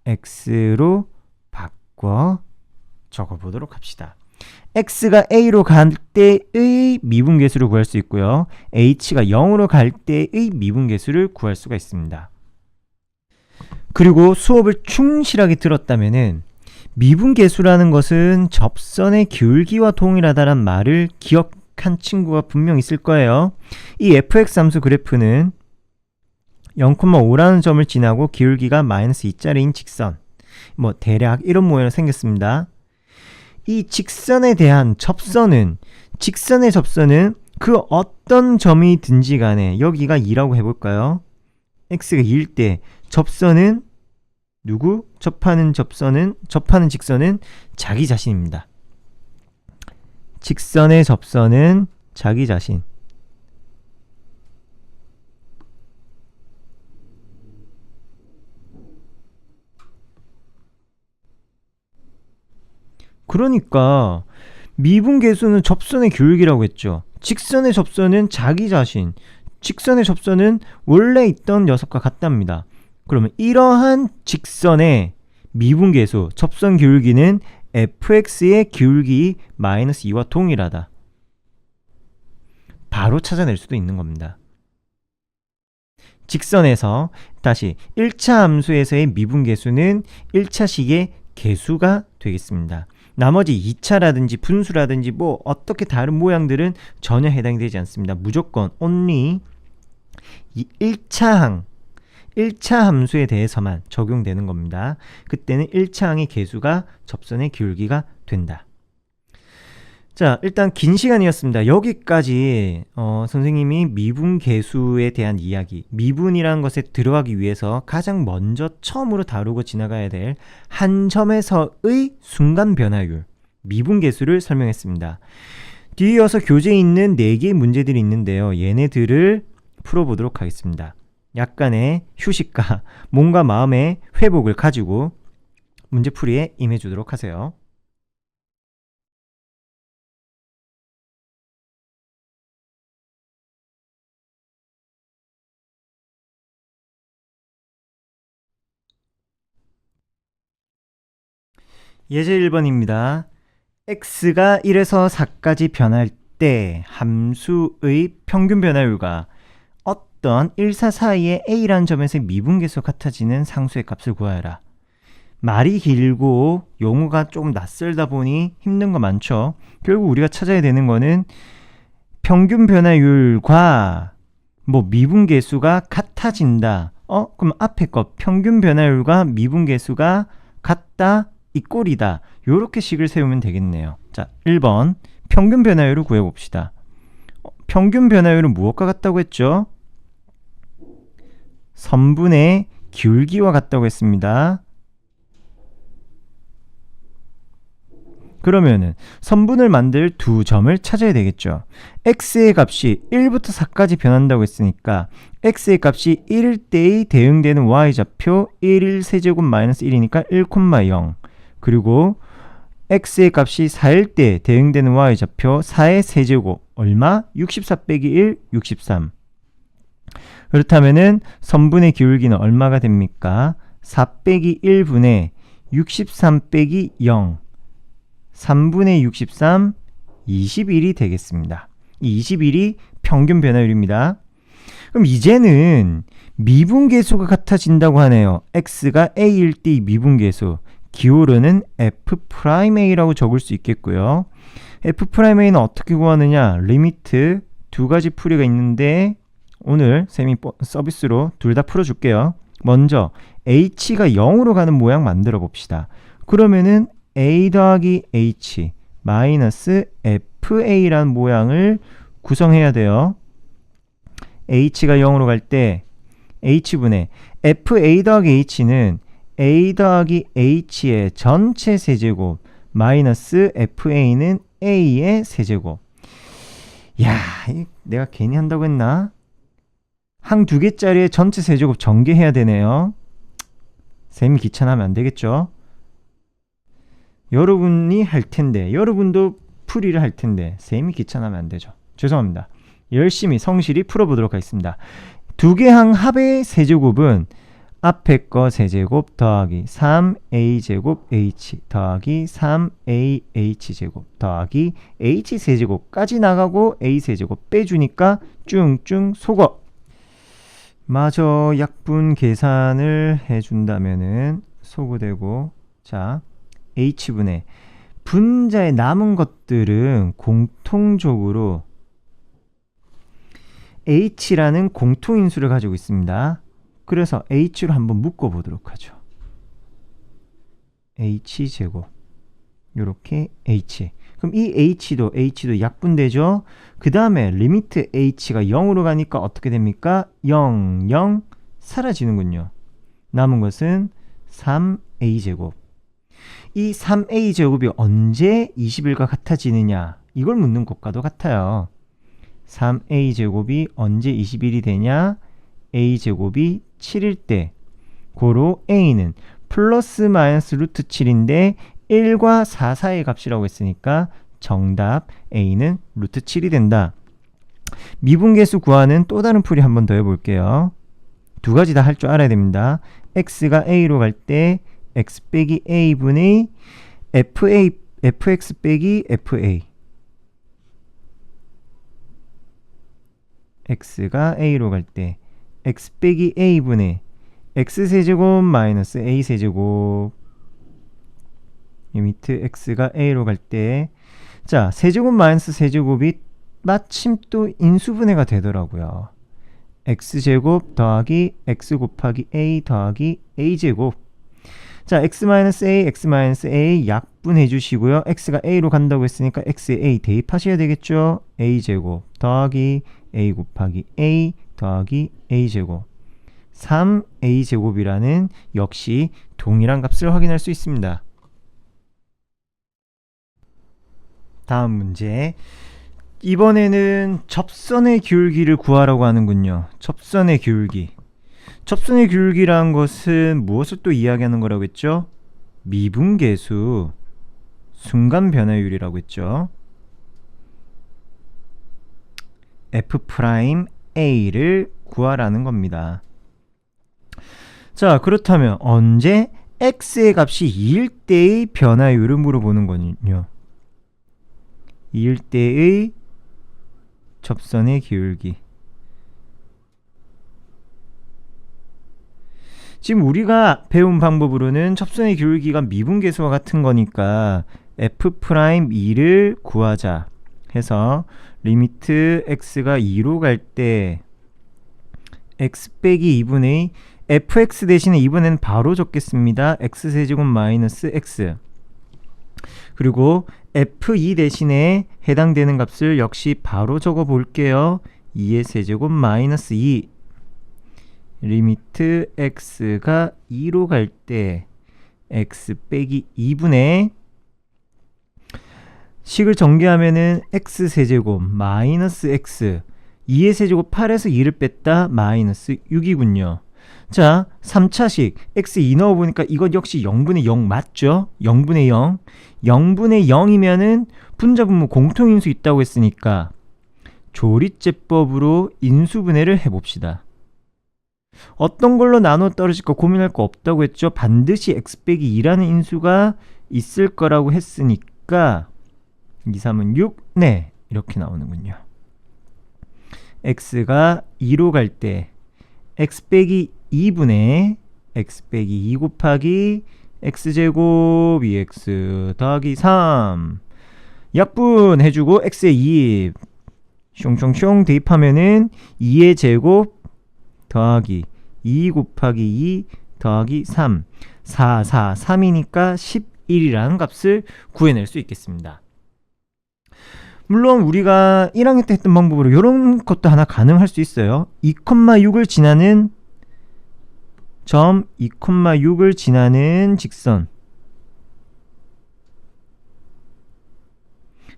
x로 바꿔 적어보도록 합시다. x가 a로 갈 때의 미분계수를 구할 수 있고요. h가 0으로 갈 때의 미분계수를 구할 수가 있습니다. 그리고 수업을 충실하게 들었다면은 미분계수라는 것은 접선의 기울기와 동일하다란 말을 기억한 친구가 분명 있을 거예요. 이 fx 함수 그래프는 0,5라는 점을 지나고 기울기가 마이너스 2짜리인 직선, 뭐 대략 이런 모양으로 생겼습니다. 이 직선에 대한 접선은, 직선의 접선은 그 어떤 점이든지 간에, 여기가 2라고 해볼까요? x가 2일 때 접선은 누구? 접하는 직선은 자기 자신입니다. 직선의 접선은 자기 자신. 그러니까 미분계수는 접선의 기울기라고 했죠. 직선의 접선은 자기 자신, 직선의 접선은 원래 있던 녀석과 같답니다. 그러면 이러한 직선의 미분계수, 접선 기울기는 fx의 기울기 마이너스 2와 동일하다. 바로 찾아낼 수도 있는 겁니다. 직선에서 다시 1차 함수에서의 미분계수는 1차식의 계수가 되겠습니다. 나머지 2차라든지 분수라든지 뭐 어떻게 다른 모양들은 전혀 해당이 되지 않습니다. 무조건 only 이 1차 함수에 대해서만 적용되는 겁니다. 그때는 1차 항의 계수가 접선의 기울기가 된다. 자, 일단 긴 시간이었습니다. 여기까지 선생님이 미분계수에 대한 이야기, 미분이라는 것에 들어가기 위해서 가장 먼저 처음으로 다루고 지나가야 될 한 점에서의 순간 변화율, 미분계수를 설명했습니다. 뒤에 이어서 교재에 있는 4개의 문제들이 있는데요. 얘네들을 풀어보도록 하겠습니다. 약간의 휴식과 몸과 마음의 회복을 가지고 문제풀이에 임해주도록 하세요. 예제 1번입니다. x가 1에서 4까지 변할 때 함수의 평균 변화율과 어떤 1, 4 사이의 a라는 점에서 미분계수 같아지는 상수의 값을 구하여라. 말이 길고 용어가 조금 낯설다 보니 힘든 거 많죠. 결국 우리가 찾아야 되는 거는 평균 변화율과 뭐 미분계수가 같아진다. 그럼 앞에 거 평균 변화율과 미분계수가 같다, 이 꼴이다. 요렇게 식을 세우면 되겠네요. 자, 1번 평균 변화율을 구해봅시다. 평균 변화율은 무엇과 같다고 했죠? 선분의 기울기와 같다고 했습니다. 그러면은 선분을 만들 두 점을 찾아야 되겠죠. x의 값이 1부터 4까지 변한다고 했으니까 x의 값이 1일 때의 대응되는 y좌표 1일 세제곱 마이너스 1이니까 1,0. 그리고 x의 값이 4일 때 대응되는 y좌표 4의 세제곱 얼마? 64 빼기 1, 63. 그렇다면은 선분의 기울기는 얼마가 됩니까? 4 빼기 1분의 63 빼기 0, 3분의 63, 21이 되겠습니다. 이 21이 평균 변화율입니다. 그럼 이제는 미분계수가 같아진다고 하네요. x가 a일 때 미분계수, 기울어는 f'a라고 적을 수 있겠고요. f'a는 어떻게 구하느냐? 리미트 두 가지 풀이가 있는데 오늘 쌤이 서비스로 둘 다 풀어줄게요. 먼저 h가 0으로 가는 모양 만들어 봅시다. 그러면은 a 더하기 h 마이너스 fa라는 모양을 구성해야 돼요. h가 0으로 갈 때 h분의 fa 더하기 h는 a 더하기 h의 전체 세제곱 마이너스 fa는 a의 세제곱. 야, 내가 괜히 한다고 했나? 항 두 개짜리의 전체 세제곱 전개해야 되네요. 쌤이 귀찮아하면 안 되겠죠? 여러분이 할 텐데, 여러분도 풀이를 할 텐데 쌤이 귀찮아하면 안 되죠. 죄송합니다. 열심히 성실히 풀어보도록 하겠습니다. 두 개 항 합의 세제곱은 앞에 거 세제곱 더하기 3a제곱 h 더하기 3ah제곱 더하기 h세제곱까지 나가고 a세제곱 빼주니까 쭝쭝 속어. 마저 약분 계산을 해준다면은 소구되고, 자, H분의 분자에 남은 것들은 공통적으로 H라는 공통인수를 가지고 있습니다. 그래서 H로 한번 묶어보도록 하죠. H제곱, 요렇게 H. 그럼 이 H도 약분되죠. 그 다음에 리미트 H가 0으로 가니까 어떻게 됩니까? 0, 0 사라지는군요. 남은 것은 3A제곱. 이 3A제곱이 언제 21과 같아지느냐, 이걸 묻는 것과도 같아요. 3A제곱이 언제 21이 되냐? A제곱이 7일 때. 고로 A는 플러스 마이너스 루트 7인데 1과 4 사이의 값이라고 했으니까 정답 A는 루트 7이 된다. 미분계수 구하는 또 다른 풀이 한번 더 해볼게요. 두 가지 다 할 줄 알아야 됩니다. x가 a로 갈 때 x 빼기 a분의 fx 빼기 fa. x가 a로 갈 때 x 빼기 a분의 x세제곱 마이너스 a세제곱. 리미트 x가 a로 갈 때, 자, 세제곱 마이너스 세제곱이 마침 또 인수분해가 되더라고요. x제곱 더하기 x 곱하기 a 더하기 a제곱. 자, x-a, x-a 약분해 주시고요. x가 a로 간다고 했으니까 x에 a 대입하셔야 되겠죠. a제곱 더하기 a 곱하기 a 더하기 a제곱. 3a제곱이라는 역시 동일한 값을 확인할 수 있습니다. 다음 문제. 이번에는 접선의 기울기를 구하라고 하는군요. 접선의 기울기. 접선의 기울기란 것은 무엇을 또 이야기하는 거라고 했죠? 미분계수, 순간 변화율이라고 했죠. F'A를 구하라는 겁니다. 자, 그렇다면 언제 X의 값이 2일 때의 변화율을 물어보는 거군요. 2일 때의 접선의 기울기. 지금 우리가 배운 방법으로는 접선의 기울기가 미분계수와 같은 거니까 F'E를 구하자 해서 리미트 x가 2로 갈 때 x 빼기 2분의 fx 대신에 이번엔 바로 적겠습니다. x세제곱 마이너스 x. 그리고 f2 대신에 해당되는 값을 역시 바로 적어 볼게요. 2의 세제곱 마이너스 2. 리미트 x가 2로 갈 때 x 빼기 2분의 식을 전개하면은 x세제곱 마이너스 x. 2의 세제곱 8에서 2를 뺐다 마이너스 6이군요. 자, 3차식 x 2 넣어보니까 이것 역시 0분의 0 맞죠? 0분의 0. 0분의 0이면은 분자분모 공통인수 있다고 했으니까 조리제법으로 인수분해를 해봅시다. 어떤 걸로 나눠 떨어질까 고민할 거 없다고 했죠? 반드시 x 빼기 2라는 인수가 있을 거라고 했으니까 2, 3은 6, 네, 이렇게 나오는군요. x가 2로 갈 때 x 빼기 2분의 x 빼기 2 곱하기 x제곱 2x 더하기 3 약분해주고 x에 2 숑숑숑 대입하면은 2의 제곱 더하기 2 곱하기 2 더하기 3 4, 4, 3이니까 11이라는 값을 구해낼 수 있겠습니다. 물론 우리가 1학년 때 했던 방법으로 이런 것도 하나 가능할 수 있어요. 2,6을 지나는 점 2,6을 지나는 직선,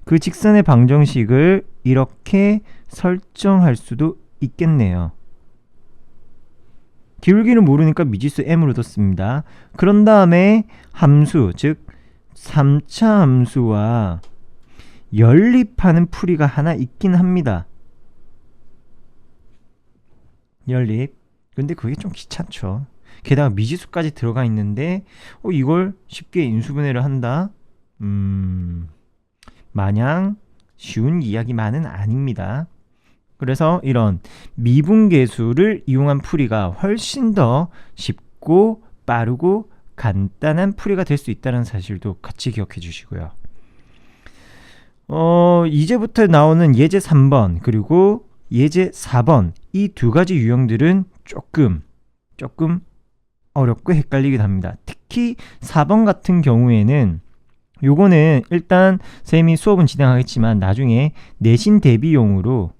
그 직선의 방정식을 이렇게 설정할 수도 있겠네요. 기울기를 모르니까 미지수 m으로 뒀습니다. 그런 다음에 함수, 즉 3차 함수와 연립하는 풀이가 하나 있긴 합니다. 연립. 근데 그게 좀 귀찮죠. 게다가 미지수까지 들어가 있는데 이걸 쉽게 인수분해를 한다? 마냥 쉬운 이야기만은 아닙니다. 그래서 이런 미분계수를 이용한 풀이가 훨씬 더 쉽고 빠르고 간단한 풀이가 될 수 있다는 사실도 같이 기억해 주시고요. 이제부터 나오는 예제 3번 그리고 예제 4번 이 두 가지 유형들은 조금 어렵고 헷갈리기도 합니다. 특히 4번 같은 경우에는 요거는 일단 쌤이 수업은 진행하겠지만 나중에 내신 대비용으로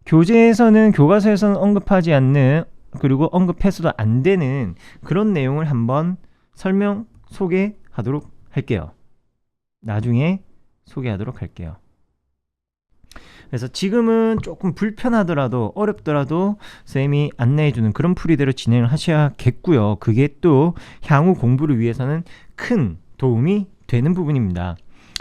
교재에서는 교과서에서는 언급하지 않는 그리고 언급해서도 안 되는 그런 내용을 한번 소개하도록 할게요. 나중에 소개하도록 할게요. 그래서 지금은 조금 불편하더라도 어렵더라도 쌤이 안내해주는 그런 풀이대로 진행을 하셔야겠고요. 그게 또 향후 공부를 위해서는 큰 도움이 되는 부분입니다.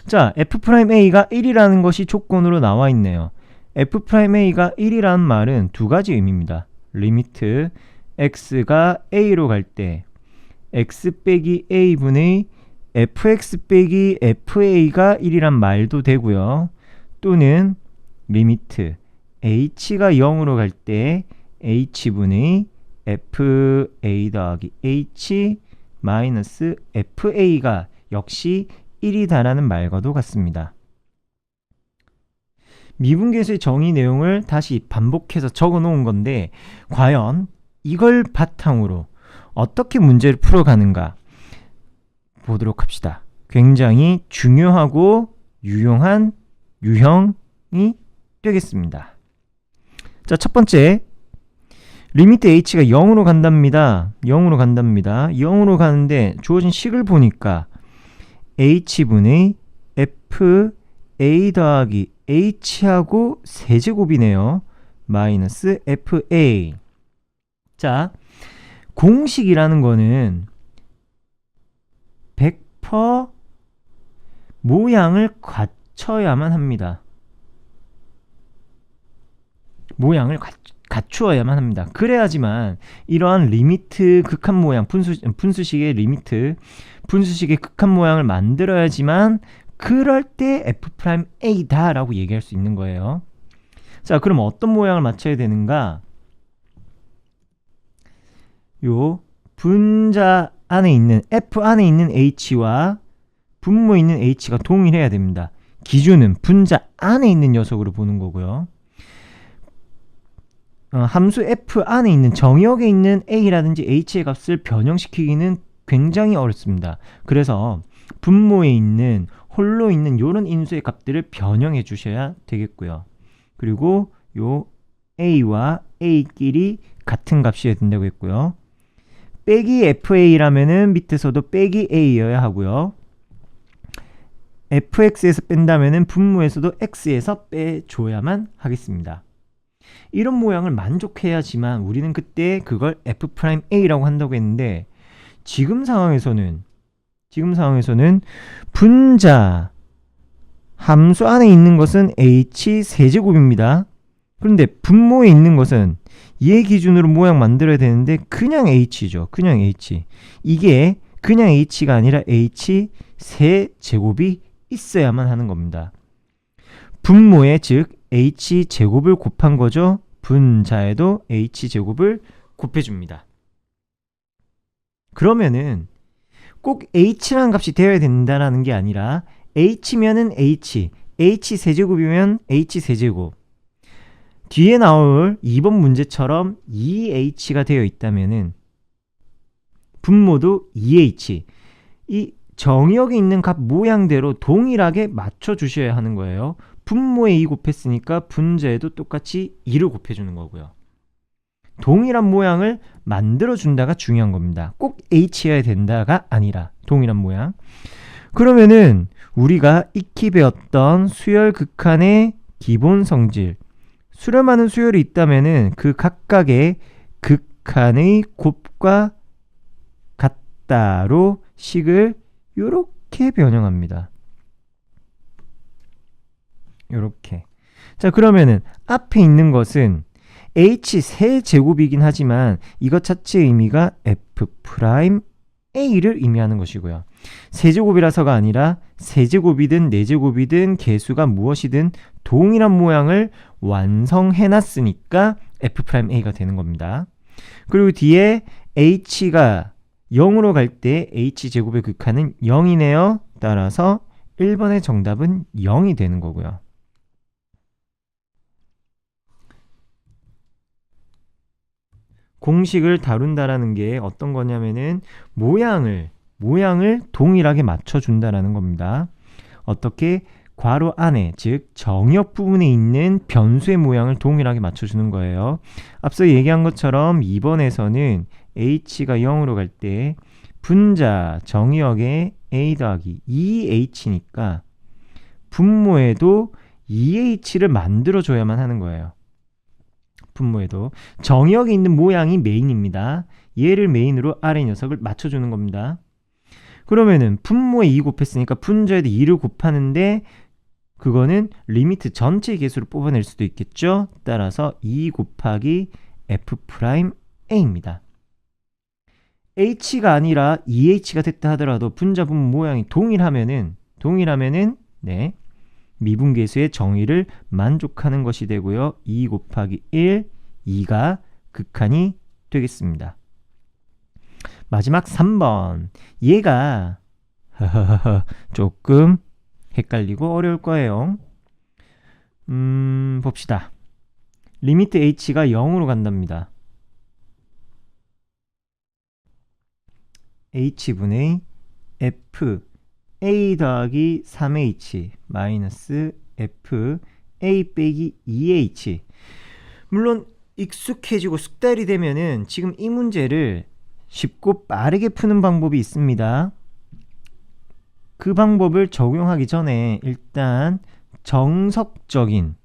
자, F'A가 1이라는 것이 조건으로 나와 있네요. F'A가 1이라는 말은 두 가지 의미입니다. 리미트 x가 a로 갈 때 x 빼기 a분의 fx 빼기 fa가 1이란 말도 되고요. 또는 리미트 h가 0으로 갈 때 h분의 fa 더하기 h 마이너스 fa가 역시 1이다라는 말과도 같습니다. 미분계수의 정의 내용을 다시 반복해서 적어 놓은 건데 과연 이걸 바탕으로 어떻게 문제를 풀어가는가 보도록 합시다. 굉장히 중요하고 유용한 유형이 되겠습니다. 자, 첫 번째 리미트 h가 0으로 간답니다. 0으로 간답니다. 0으로 가는데 주어진 식을 보니까 h분의 fa 더하기 h하고 세제곱이네요. 마이너스 fa. 자, 공식이라는 거는 100% 모양을 갖춰야만 합니다. 모양을 갖추어야만 합니다. 그래야지만 이러한 리미트 극한 모양, 분수식의 리미트, 분수식의 극한 모양을 만들어야지만 그럴 때 F'A다 라고 얘기할 수 있는 거예요. 자, 그럼 어떤 모양을 맞춰야 되는가? 요 분자 안에 있는 F 안에 있는 H와 분모에 있는 H가 동일해야 됩니다. 기준은 분자 안에 있는 녀석으로 보는 거고요. 함수 F 안에 있는 정역에 있는 A라든지 H의 값을 변형시키기는 굉장히 어렵습니다. 그래서 분모에 있는 홀로 있는 요런 인수의 값들을 변형해 주셔야 되겠고요. 그리고 요 A와 A끼리 같은 값이어야 된다고 했고요. 빼기 FA라면은 밑에서도 빼기 A여야 하고요. fx에서 뺀다면은 분모에서도 x에서 빼줘야만 하겠습니다. 이런 모양을 만족해야지만 우리는 그때 그걸 F'A라고 한다고 했는데 지금 상황에서는 분자 함수 안에 있는 것은 h 세제곱입니다. 그런데 분모에 있는 것은 얘 기준으로 모양 만들어야 되는데 그냥 h죠. 그냥 h. 이게 그냥 h가 아니라 h 세제곱이 있어야만 하는 겁니다. 분모에 즉 h제곱을 곱한 거죠. 분자에도 h제곱을 곱해줍니다. 그러면은 꼭 h라는 값이 되어야 된다는 게 아니라 h면은 h 세제곱이면 h 세제곱. 뒤에 나올 2번 문제처럼 2h가 되어 있다면은 분모도 2h. 이 정역에 있는 값 모양대로 동일하게 맞춰 주셔야 하는 거예요. 분모에 2 곱했으니까 분자에도 똑같이 2를 곱해주는 거고요. 동일한 모양을 만들어준다가 중요한 겁니다. 꼭 H여야 된다가 아니라 동일한 모양. 그러면은 우리가 익히 배웠던 수열 극한의 기본 성질, 수렴하는 수열이 있다면은 그 각각의 극한의 곱과 같다로 식을 요렇게 변형합니다. 요렇게. 자, 그러면은 앞에 있는 것은 h 세제곱이긴 하지만 이것 자체의 의미가 F' a를 의미하는 것이고요. 세제곱이라서가 아니라 세제곱이든 네제곱이든 개수가 무엇이든 동일한 모양을 완성해놨으니까 f'a가 되는 겁니다. 그리고 뒤에 h가 0으로 갈 때 h제곱의 극한은 0이네요. 따라서 1번의 정답은 0이 되는 거고요. 공식을 다룬다라는 게 어떤 거냐면은 모양을 동일하게 맞춰준다라는 겁니다. 어떻게? 괄호 안에, 즉 정역 부분에 있는 변수의 모양을 동일하게 맞춰주는 거예요. 앞서 얘기한 것처럼 2번에서는 h가 0으로 갈 때 분자 정역에 a 더하기 2h니까 분모에도 2h를 만들어줘야만 하는 거예요. 분모에도 정역에 있는 모양이 메인입니다. 얘를 메인으로 아래 녀석을 맞춰주는 겁니다. 그러면은 분모에 2 곱했으니까 분자에도 2를 곱하는데 그거는 리미트 전체 개수를 뽑아낼 수도 있겠죠. 따라서 2 곱하기 f'a입니다. h가 아니라 2h가 됐다 하더라도 분자 분모 모양이 동일하면은 네, 미분계수의 정의를 만족하는 것이 되고요. 2 곱하기 1, 2가 극한이 되겠습니다. 마지막 3번. 얘가 조금 헷갈리고 어려울 거예요. 봅시다. 리미트 h가 0으로 간답니다. h분의 f a 더하기 3h 마이너스 f a 빼기 2h. 물론 익숙해지고 숙달이 되면은 지금 이 문제를 쉽고 빠르게 푸는 방법이 있습니다. 그 방법을 적용하기 전에 일단 정석적이란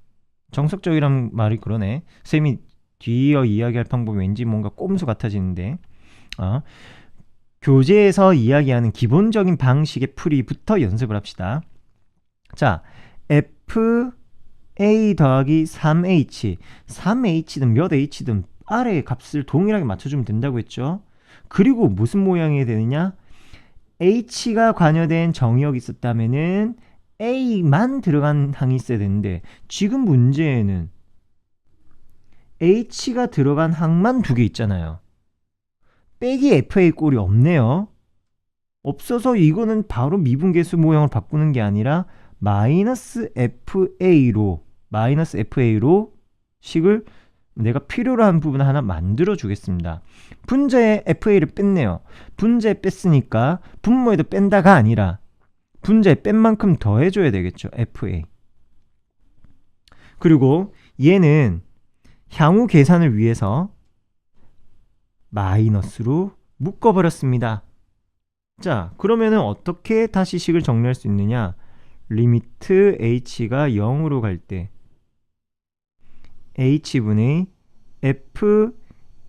말이 그러네. 쌤이 뒤이어 이야기할 방법이 왠지 뭔가 꼼수 같아지는데 교재에서 이야기하는 기본적인 방식의 풀이부터 연습을 합시다. 자, f a 더하기 3h든 몇 h든 아래의 값을 동일하게 맞춰주면 된다고 했죠. 그리고 무슨 모양이 되느냐? h가 관여된 정역이 있었다면은 a만 들어간 항이 있어야 되는데 지금 문제에는 h가 들어간 항만 2개 있잖아요. 빼기 fa 꼴이 없네요. 없어서 이거는 바로 미분계수 모양을 바꾸는 게 아니라 마이너스 fa로 식을 내가 필요로 한 부분 하나 만들어 주겠습니다. 분자에 fa를 뺐네요. 분자에 뺐으니까 분모에도 뺀다가 아니라 분자에 뺀 만큼 더해줘야 되겠죠. fa. 그리고 얘는 향후 계산을 위해서 마이너스로 묶어버렸습니다. 자, 그러면은 어떻게 다시 식을 정리할 수 있느냐? 리미트 h가 0으로 갈 때 h분의 f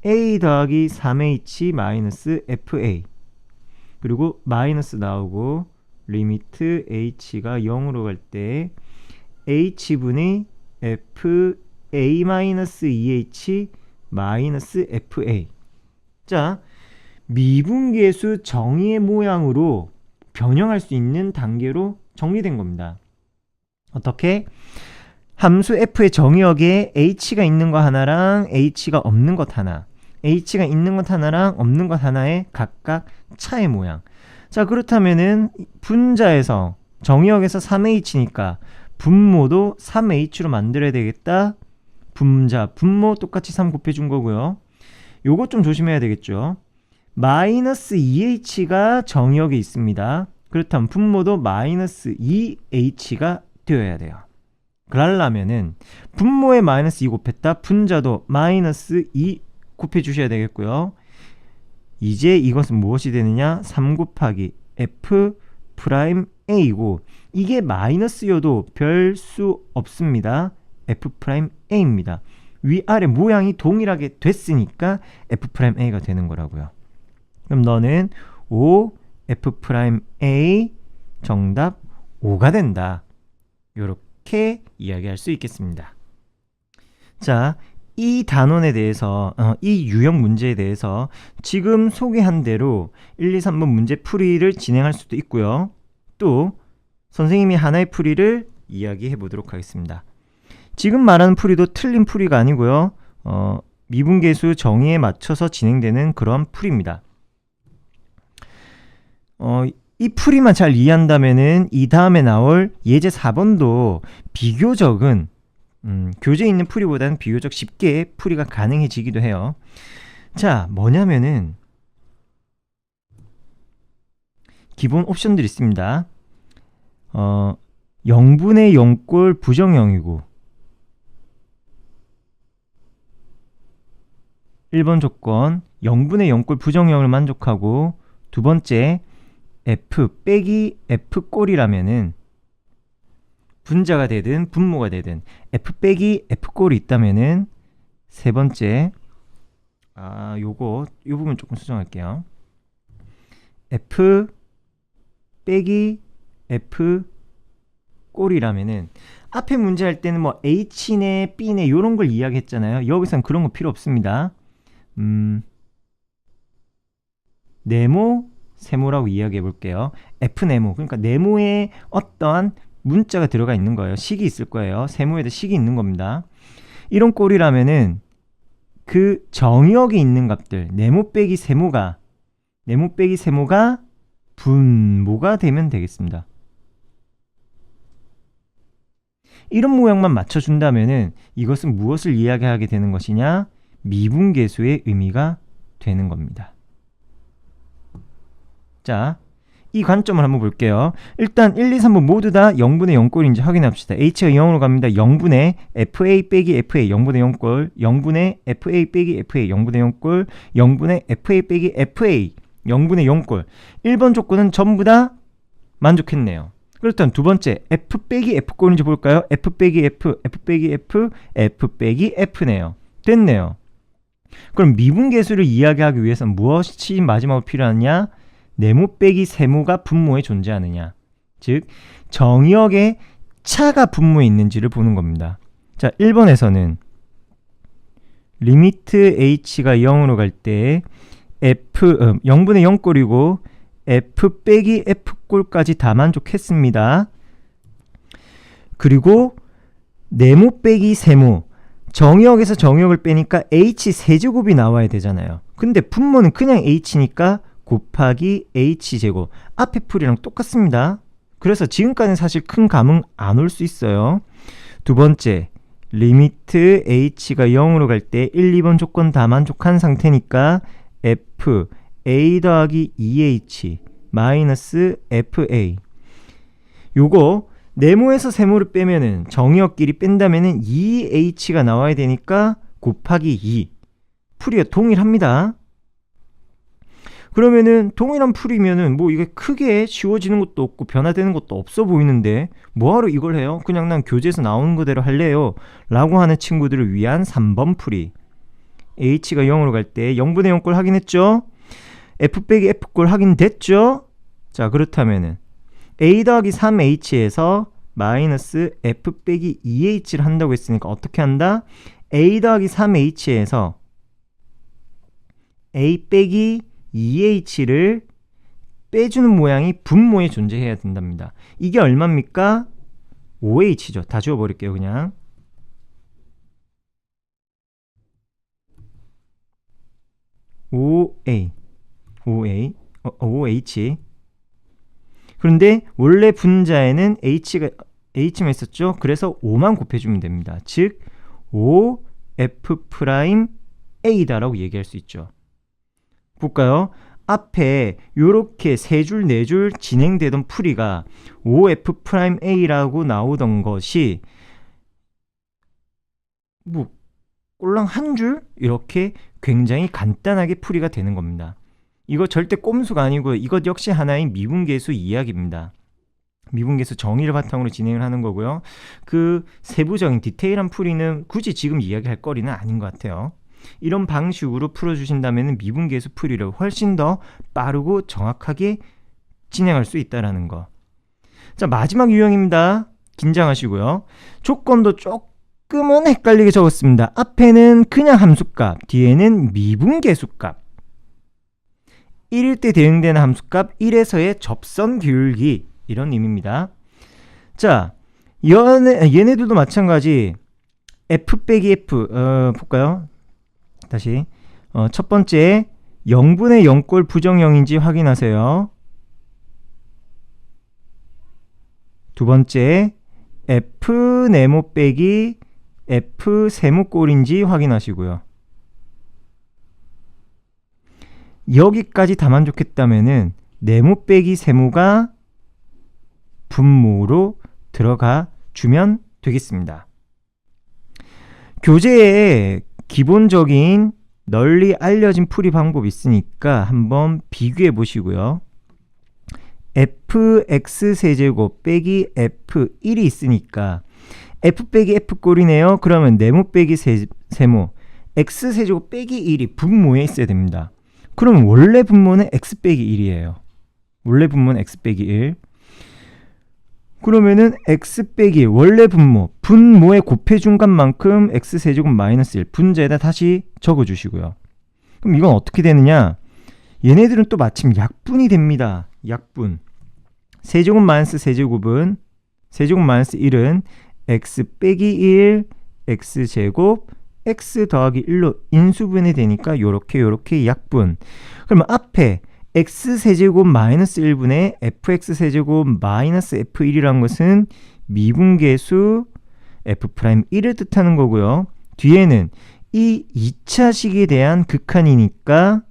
a 더하기 3h 마이너스 fa 그리고 마이너스 나오고 리미트 h가 0으로 갈 때 h분의 f a 마이너스 2h 마이너스 fa. 자, 미분계수 정의의 모양으로 변형할 수 있는 단계로 정리된 겁니다. 어떻게? 함수 f의 정의역에 h가 있는 것 하나랑 h가 없는 것 하나, h가 있는 것 하나랑 없는 것 하나의 각각 차의 모양. 자, 그렇다면은 분자에서 정의역에서 3h니까 분모도 3h로 만들어야 되겠다. 분모 똑같이 3 곱해준 거고요. 요거 좀 조심해야 되겠죠. 마이너스 2h가 정의역에 있습니다. 그렇다면 분모도 마이너스 2h가 되어야 돼요. 그러려면은 분모에 마이너스 2 곱했다. 분자도 마이너스 2 곱해주셔야 되겠고요. 이제 이것은 무엇이 되느냐? 3 곱하기 f'a이고 이게 마이너스여도 별 수 없습니다. f'a입니다. 위아래 모양이 동일하게 됐으니까 f'a가 되는 거라고요. 그럼 너는 O, f'a 정답 5가 된다. 요렇게 이야기할 수 있겠습니다. 자, 이 단원에 대해서 이 유형 문제에 대해서 지금 소개한 대로 1, 2, 3번 문제 풀이를 진행할 수도 있고요. 또 선생님이 하나의 풀이를 이야기해 보도록 하겠습니다. 지금 말하는 풀이도 틀린 풀이가 아니고요. 미분계수 정의에 맞춰서 진행되는 그러한 풀이입니다. 이 풀이만 잘 이해한다면은 이 다음에 나올 예제 4번도 비교적은 교재에 있는 풀이보다는 비교적 쉽게 풀이가 가능해지기도 해요. 자, 뭐냐면은 기본 옵션들이 있습니다. 0분의 0꼴 부정형이고 1번 조건 0분의 0꼴 부정형을 만족하고 두 번째 f 빼기 f 꼴이라면은 분자가 되든 분모가 되든 f 빼기 f 꼴이 있다면은 세 번째 이 부분 조금 수정할게요. f 빼기 f 꼴이라면은 앞에 문제 할 때는 뭐 h네 b네 요런 걸 이야기했잖아요. 여기선 그런 거 필요 없습니다. 네모 세모라고 이야기해 볼게요. F네모, 그러니까 네모에 어떠한 문자가 들어가 있는 거예요. 식이 있을 거예요. 세모에도 식이 있는 겁니다. 이런 꼴이라면은 그 정역에 있는 값들 네모 빼기 세모가 분모가 되면 되겠습니다. 이런 모양만 맞춰준다면은 이것은 무엇을 이야기하게 되는 것이냐? 미분계수의 의미가 되는 겁니다. 자, 이 관점을 한번 볼게요. 일단 1, 2, 3번 모두 다 0분의 0꼴인지 확인합시다. h가 0으로 갑니다. 0분의 fa 빼기 fa 0분의 0꼴 0분의 fa 빼기 fa 0분의 0꼴 0분의 fa 빼기 fa 0분의 0꼴 1번 조건은 전부 다 만족했네요. 그렇다면 두 번째 f 빼기 f꼴인지 볼까요? f 빼기 f, f 빼기 f, f 빼기 f네요. 됐네요. 그럼 미분계수를 이야기하기 위해서는 무엇이 마지막으로 필요하냐? 네모 빼기 세모가 분모에 존재하느냐, 즉 정역에 차가 분모에 있는지를 보는 겁니다. 자, 1번에서는 리미트 h가 0으로 갈 때 f 0분의 0꼴이고 f 빼기 f꼴까지 다 만족했습니다. 그리고 네모 빼기 세모 정역에서 정역을 빼니까 h 세제곱이 나와야 되잖아요. 근데 분모는 그냥 h니까 곱하기 h제곱 앞에 풀이랑 똑같습니다. 그래서 지금까지는 사실 큰 감흥 안 올 수 있어요. 두 번째 리미트 h가 0으로 갈 때 1, 2번 조건 다 만족한 상태니까 f a 더하기 2h 마이너스 fa 요거 네모에서 세모를 빼면은 정역끼리 뺀다면은 2h가 나와야 되니까 곱하기 2 풀이가 동일합니다. 그러면은 동일한 풀이면은 뭐 이게 크게 쉬워지는 것도 없고 변화되는 것도 없어 보이는데 뭐하러 이걸 해요? 그냥 난 교재에서 나오는 그대로 할래요 라고 하는 친구들을 위한 3번 풀이. h가 0으로 갈 때 0분의 0꼴 확인했죠? f 빼기 f꼴 확인됐죠? 자, 그렇다면은 a 더하기 3h에서 마이너스 f 빼기 2h를 한다고 했으니까 어떻게 한다? a 더하기 3h에서 a 빼기 2h를 빼주는 모양이 분모에 존재해야 된답니다. 이게 얼마입니까? 5h죠. 다 지워버릴게요. 그냥 5h 그런데 원래 분자에는 h만 있었죠. 그래서 5만 곱해주면 됩니다. 즉 5f''a다 라고 얘기할 수 있죠. 볼까요? 앞에 요렇게 3줄 4줄 진행되던 풀이가 5f''a라고 나오던 것이 뭐 꼴랑 한 줄 이렇게 굉장히 간단하게 풀이가 되는 겁니다. 이거 절대 꼼수가 아니고요. 이것 역시 하나의 미분계수 이야기입니다. 미분계수 정의를 바탕으로 진행을 하는 거고요. 그 세부적인 디테일한 풀이는 굳이 지금 이야기할 거리는 아닌 것 같아요. 이런 방식으로 풀어주신다면 미분계수 풀이를 훨씬 더 빠르고 정확하게 진행할 수 있다는 거. 자, 마지막 유형입니다. 긴장하시고요. 조건도 조금은 헷갈리게 적었습니다. 앞에는 그냥 함수값, 뒤에는 미분계수값. 1일 때 대응되는 함수값 1에서의 접선 기울기, 이런 의미입니다. 자, 얘네들도 마찬가지 f 빼기 f 볼까요? 다시 첫 번째 0분의 0꼴 부정형인지 확인하세요. 두 번째 f 네모 빼기 f 세모꼴인지 확인하시고요. 여기까지 다 만족했다면은 네모 빼기 세모가 분모로 들어가 주면 되겠습니다. 교재에 기본적인 널리 알려진 풀이 방법이 있으니까 한번 비교해 보시고요. fx세제곱 빼기 f1이 있으니까 f 빼기 f꼴이네요. 그러면 네모 빼기 세모 x세제곱 빼기 1이 분모에 있어야 됩니다. 그러면 원래 분모는 x 빼기 1이에요. 원래 분모는 x 빼기 1. 그러면은 x 빼기 원래 분모의 곱해준 값만큼 x세제곱 마이너스 1 분자에다 다시 적어주시고요. 그럼 이건 어떻게 되느냐? 얘네들은 또 마침 약분이 됩니다. 약분. 세제곱 마이너스 세제곱은 세제곱 마이너스 1은 x 빼기 1 x제곱 x 더하기 1로 인수분해 되니까 요렇게 약분. 그러면 앞에 x세제곱 마이너스 1분의 fx세제곱 마이너스 f1이란 것은 미분계수 f'1을 뜻하는 거고요. 뒤에는 이 2차식에 대한 극한이니까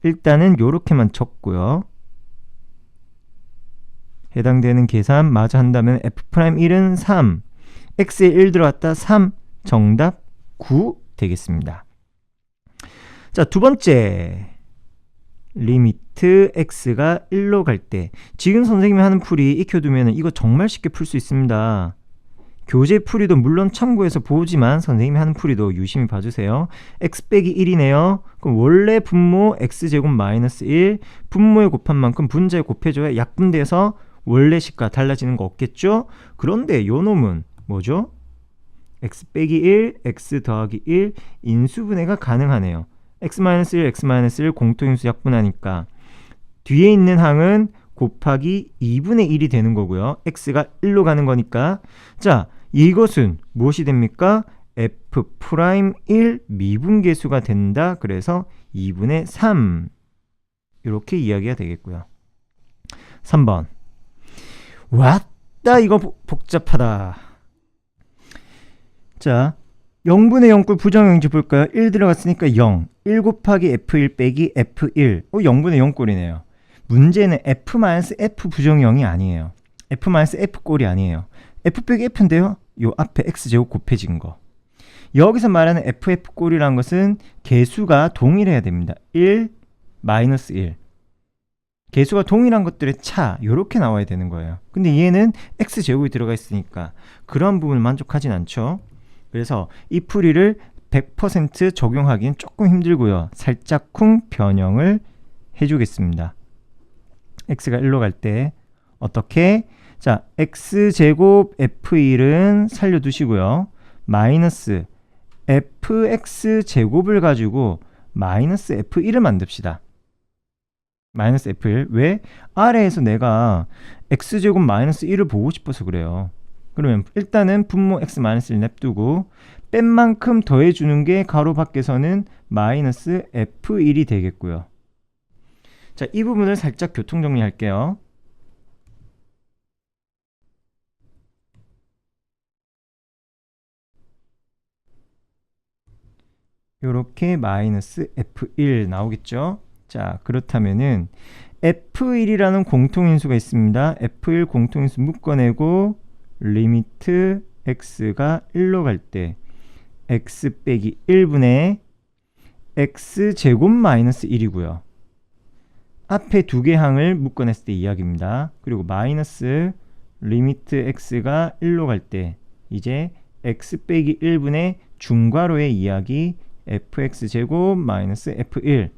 일단은 요렇게만 적고요. 해당되는 계산 마저 한다면 f'1은 3, x에 1 들어갔다 3, 정답 9 되겠습니다. 자, 두 번째 리미트 x가 1로 갈 때 지금 선생님이 하는 풀이 익혀두면 이거 정말 쉽게 풀 수 있습니다. 교재 풀이도 물론 참고해서 보지만 선생님이 하는 풀이도 유심히 봐주세요. x 빼기 1이네요. 그럼 원래 분모 x제곱 마이너스 1 분모에 곱한 만큼 분자에 곱해줘야 약분돼서 원래 식과 달라지는 거 없겠죠? 그런데 요 놈은 뭐죠? x 빼기 1 x 더하기 1 인수분해가 가능하네요. x-1, x-1 공통인수 약분하니까 뒤에 있는 항은 곱하기 2분의 1이 되는 거고요. x가 1로 가는 거니까 자, 이것은 무엇이 됩니까? f'1 미분계수가 된다. 그래서 2분의 3 이렇게 이야기가 되겠고요. 3번 왔다 이거 복잡하다. 자, 0분의 0꼴 부정형인지 볼까요? 1 들어갔으니까 0 1 곱하기 f1 빼기 f1 0분의 0꼴이네요. 문제는 f-f 부정형이 아니에요. f-f꼴이 아니에요. f 빼기 f인데요. 요 앞에 x제곱 곱해진 거. 여기서 말하는 ff꼴이라는 것은 개수가 동일해야 됩니다. 1, 마이너스 1. 개수가 동일한 것들의 차 요렇게 나와야 되는 거예요. 근데 얘는 x제곱이 들어가 있으니까 그런 부분을 만족하진 않죠. 그래서 이 풀이를 100% 적용하기는 조금 힘들고요. 살짝쿵 변형을 해주겠습니다. x가 1로 갈 때 어떻게? 자, x제곱 f1은 살려두시고요. 마이너스 fx제곱을 가지고 마이너스 f1을 만듭시다. 마이너스 f1. 왜? 아래에서 내가 x제곱 마이너스 1을 보고 싶어서 그래요. 그러면 일단은 분모 x-1 냅두고 뺀 만큼 더해주는 게 가로 밖에서는 마이너스 f1이 되겠고요. 자, 이 부분을 살짝 교통정리할게요. 요렇게 마이너스 f1 나오겠죠? 자, 그렇다면은 f1이라는 공통인수가 있습니다. f1 공통인수 묶어내고 리미트 x가 1로 갈 때 x 빼기 1분의 x제곱 마이너스 1이고요. 앞에 두 개 항을 묶어냈을 때 이야기입니다. 그리고 마이너스 리미트 x가 1로 갈 때 이제 x 빼기 1분의 중괄호의 이야기 fx제곱 마이너스 f1.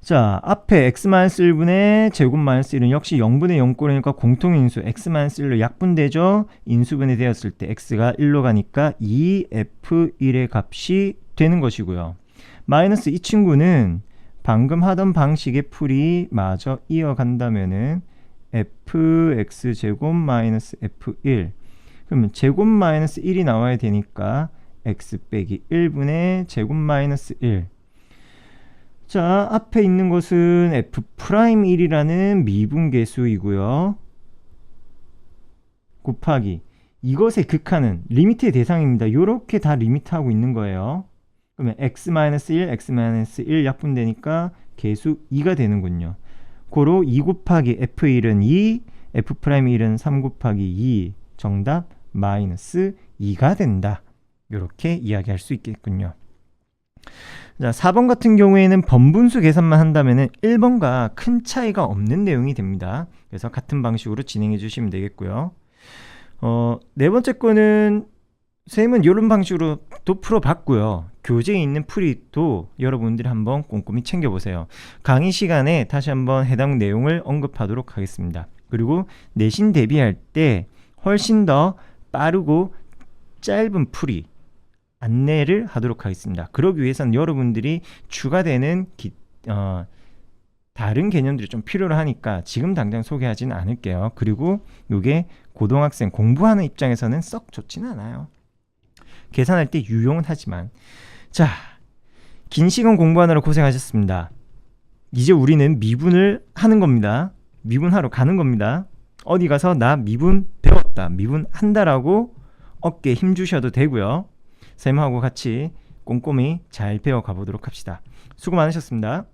자, 앞에 x-1분의 제곱 마이너스 1은 역시 0분의 0꼴이니까 공통인수 x-1로 약분되죠. 인수분해 되었을 때 x가 1로 가니까 2f1의 값이 되는 것이고요. 마이너스 이 친구는 방금 하던 방식의 풀이 마저 이어간다면은 fx제곱 마이너스 f1, 그러면 제곱 마이너스 1이 나와야 되니까 x 빼기 1분의 제곱 마이너스 1. 자, 앞에 있는 것은 f'1이라는 미분계수이고요. 곱하기 이것의 극한은 리미트의 대상입니다. 이렇게 다 리미트하고 있는 거예요. 그러면 x-1, x-1 약분되니까 계수 2가 되는군요. 고로 2 곱하기 f1은 2, f'1은 3 곱하기 2, 정답 마이너스 2가 된다. 이렇게 이야기할 수 있겠군요. 자, 4번 같은 경우에는 번분수 계산만 한다면 1번과 큰 차이가 없는 내용이 됩니다. 그래서 같은 방식으로 진행해 주시면 되겠고요. 네 번째 거는 쌤은 이런 방식으로 또 풀어봤고요. 교재에 있는 풀이도 여러분들이 한번 꼼꼼히 챙겨보세요. 강의 시간에 다시 한번 해당 내용을 언급하도록 하겠습니다. 그리고 내신 대비할 때 훨씬 더 빠르고 짧은 풀이 안내를 하도록 하겠습니다. 그러기 위해서는 여러분들이 추가되는 다른 개념들이 좀 필요로 하니까 지금 당장 소개하지는 않을게요. 그리고 이게 고등학생 공부하는 입장에서는 썩 좋지는 않아요. 계산할 때 유용은 하지만. 자, 긴 시간 공부하느라 고생하셨습니다. 이제 우리는 미분을 하는 겁니다. 미분하러 가는 겁니다. 어디 가서 나 미분 배웠다, 미분 한다라고 어깨에 힘 주셔도 되고요. 쌤하고 같이 꼼꼼히 잘 배워가 보도록 합시다. 수고 많으셨습니다.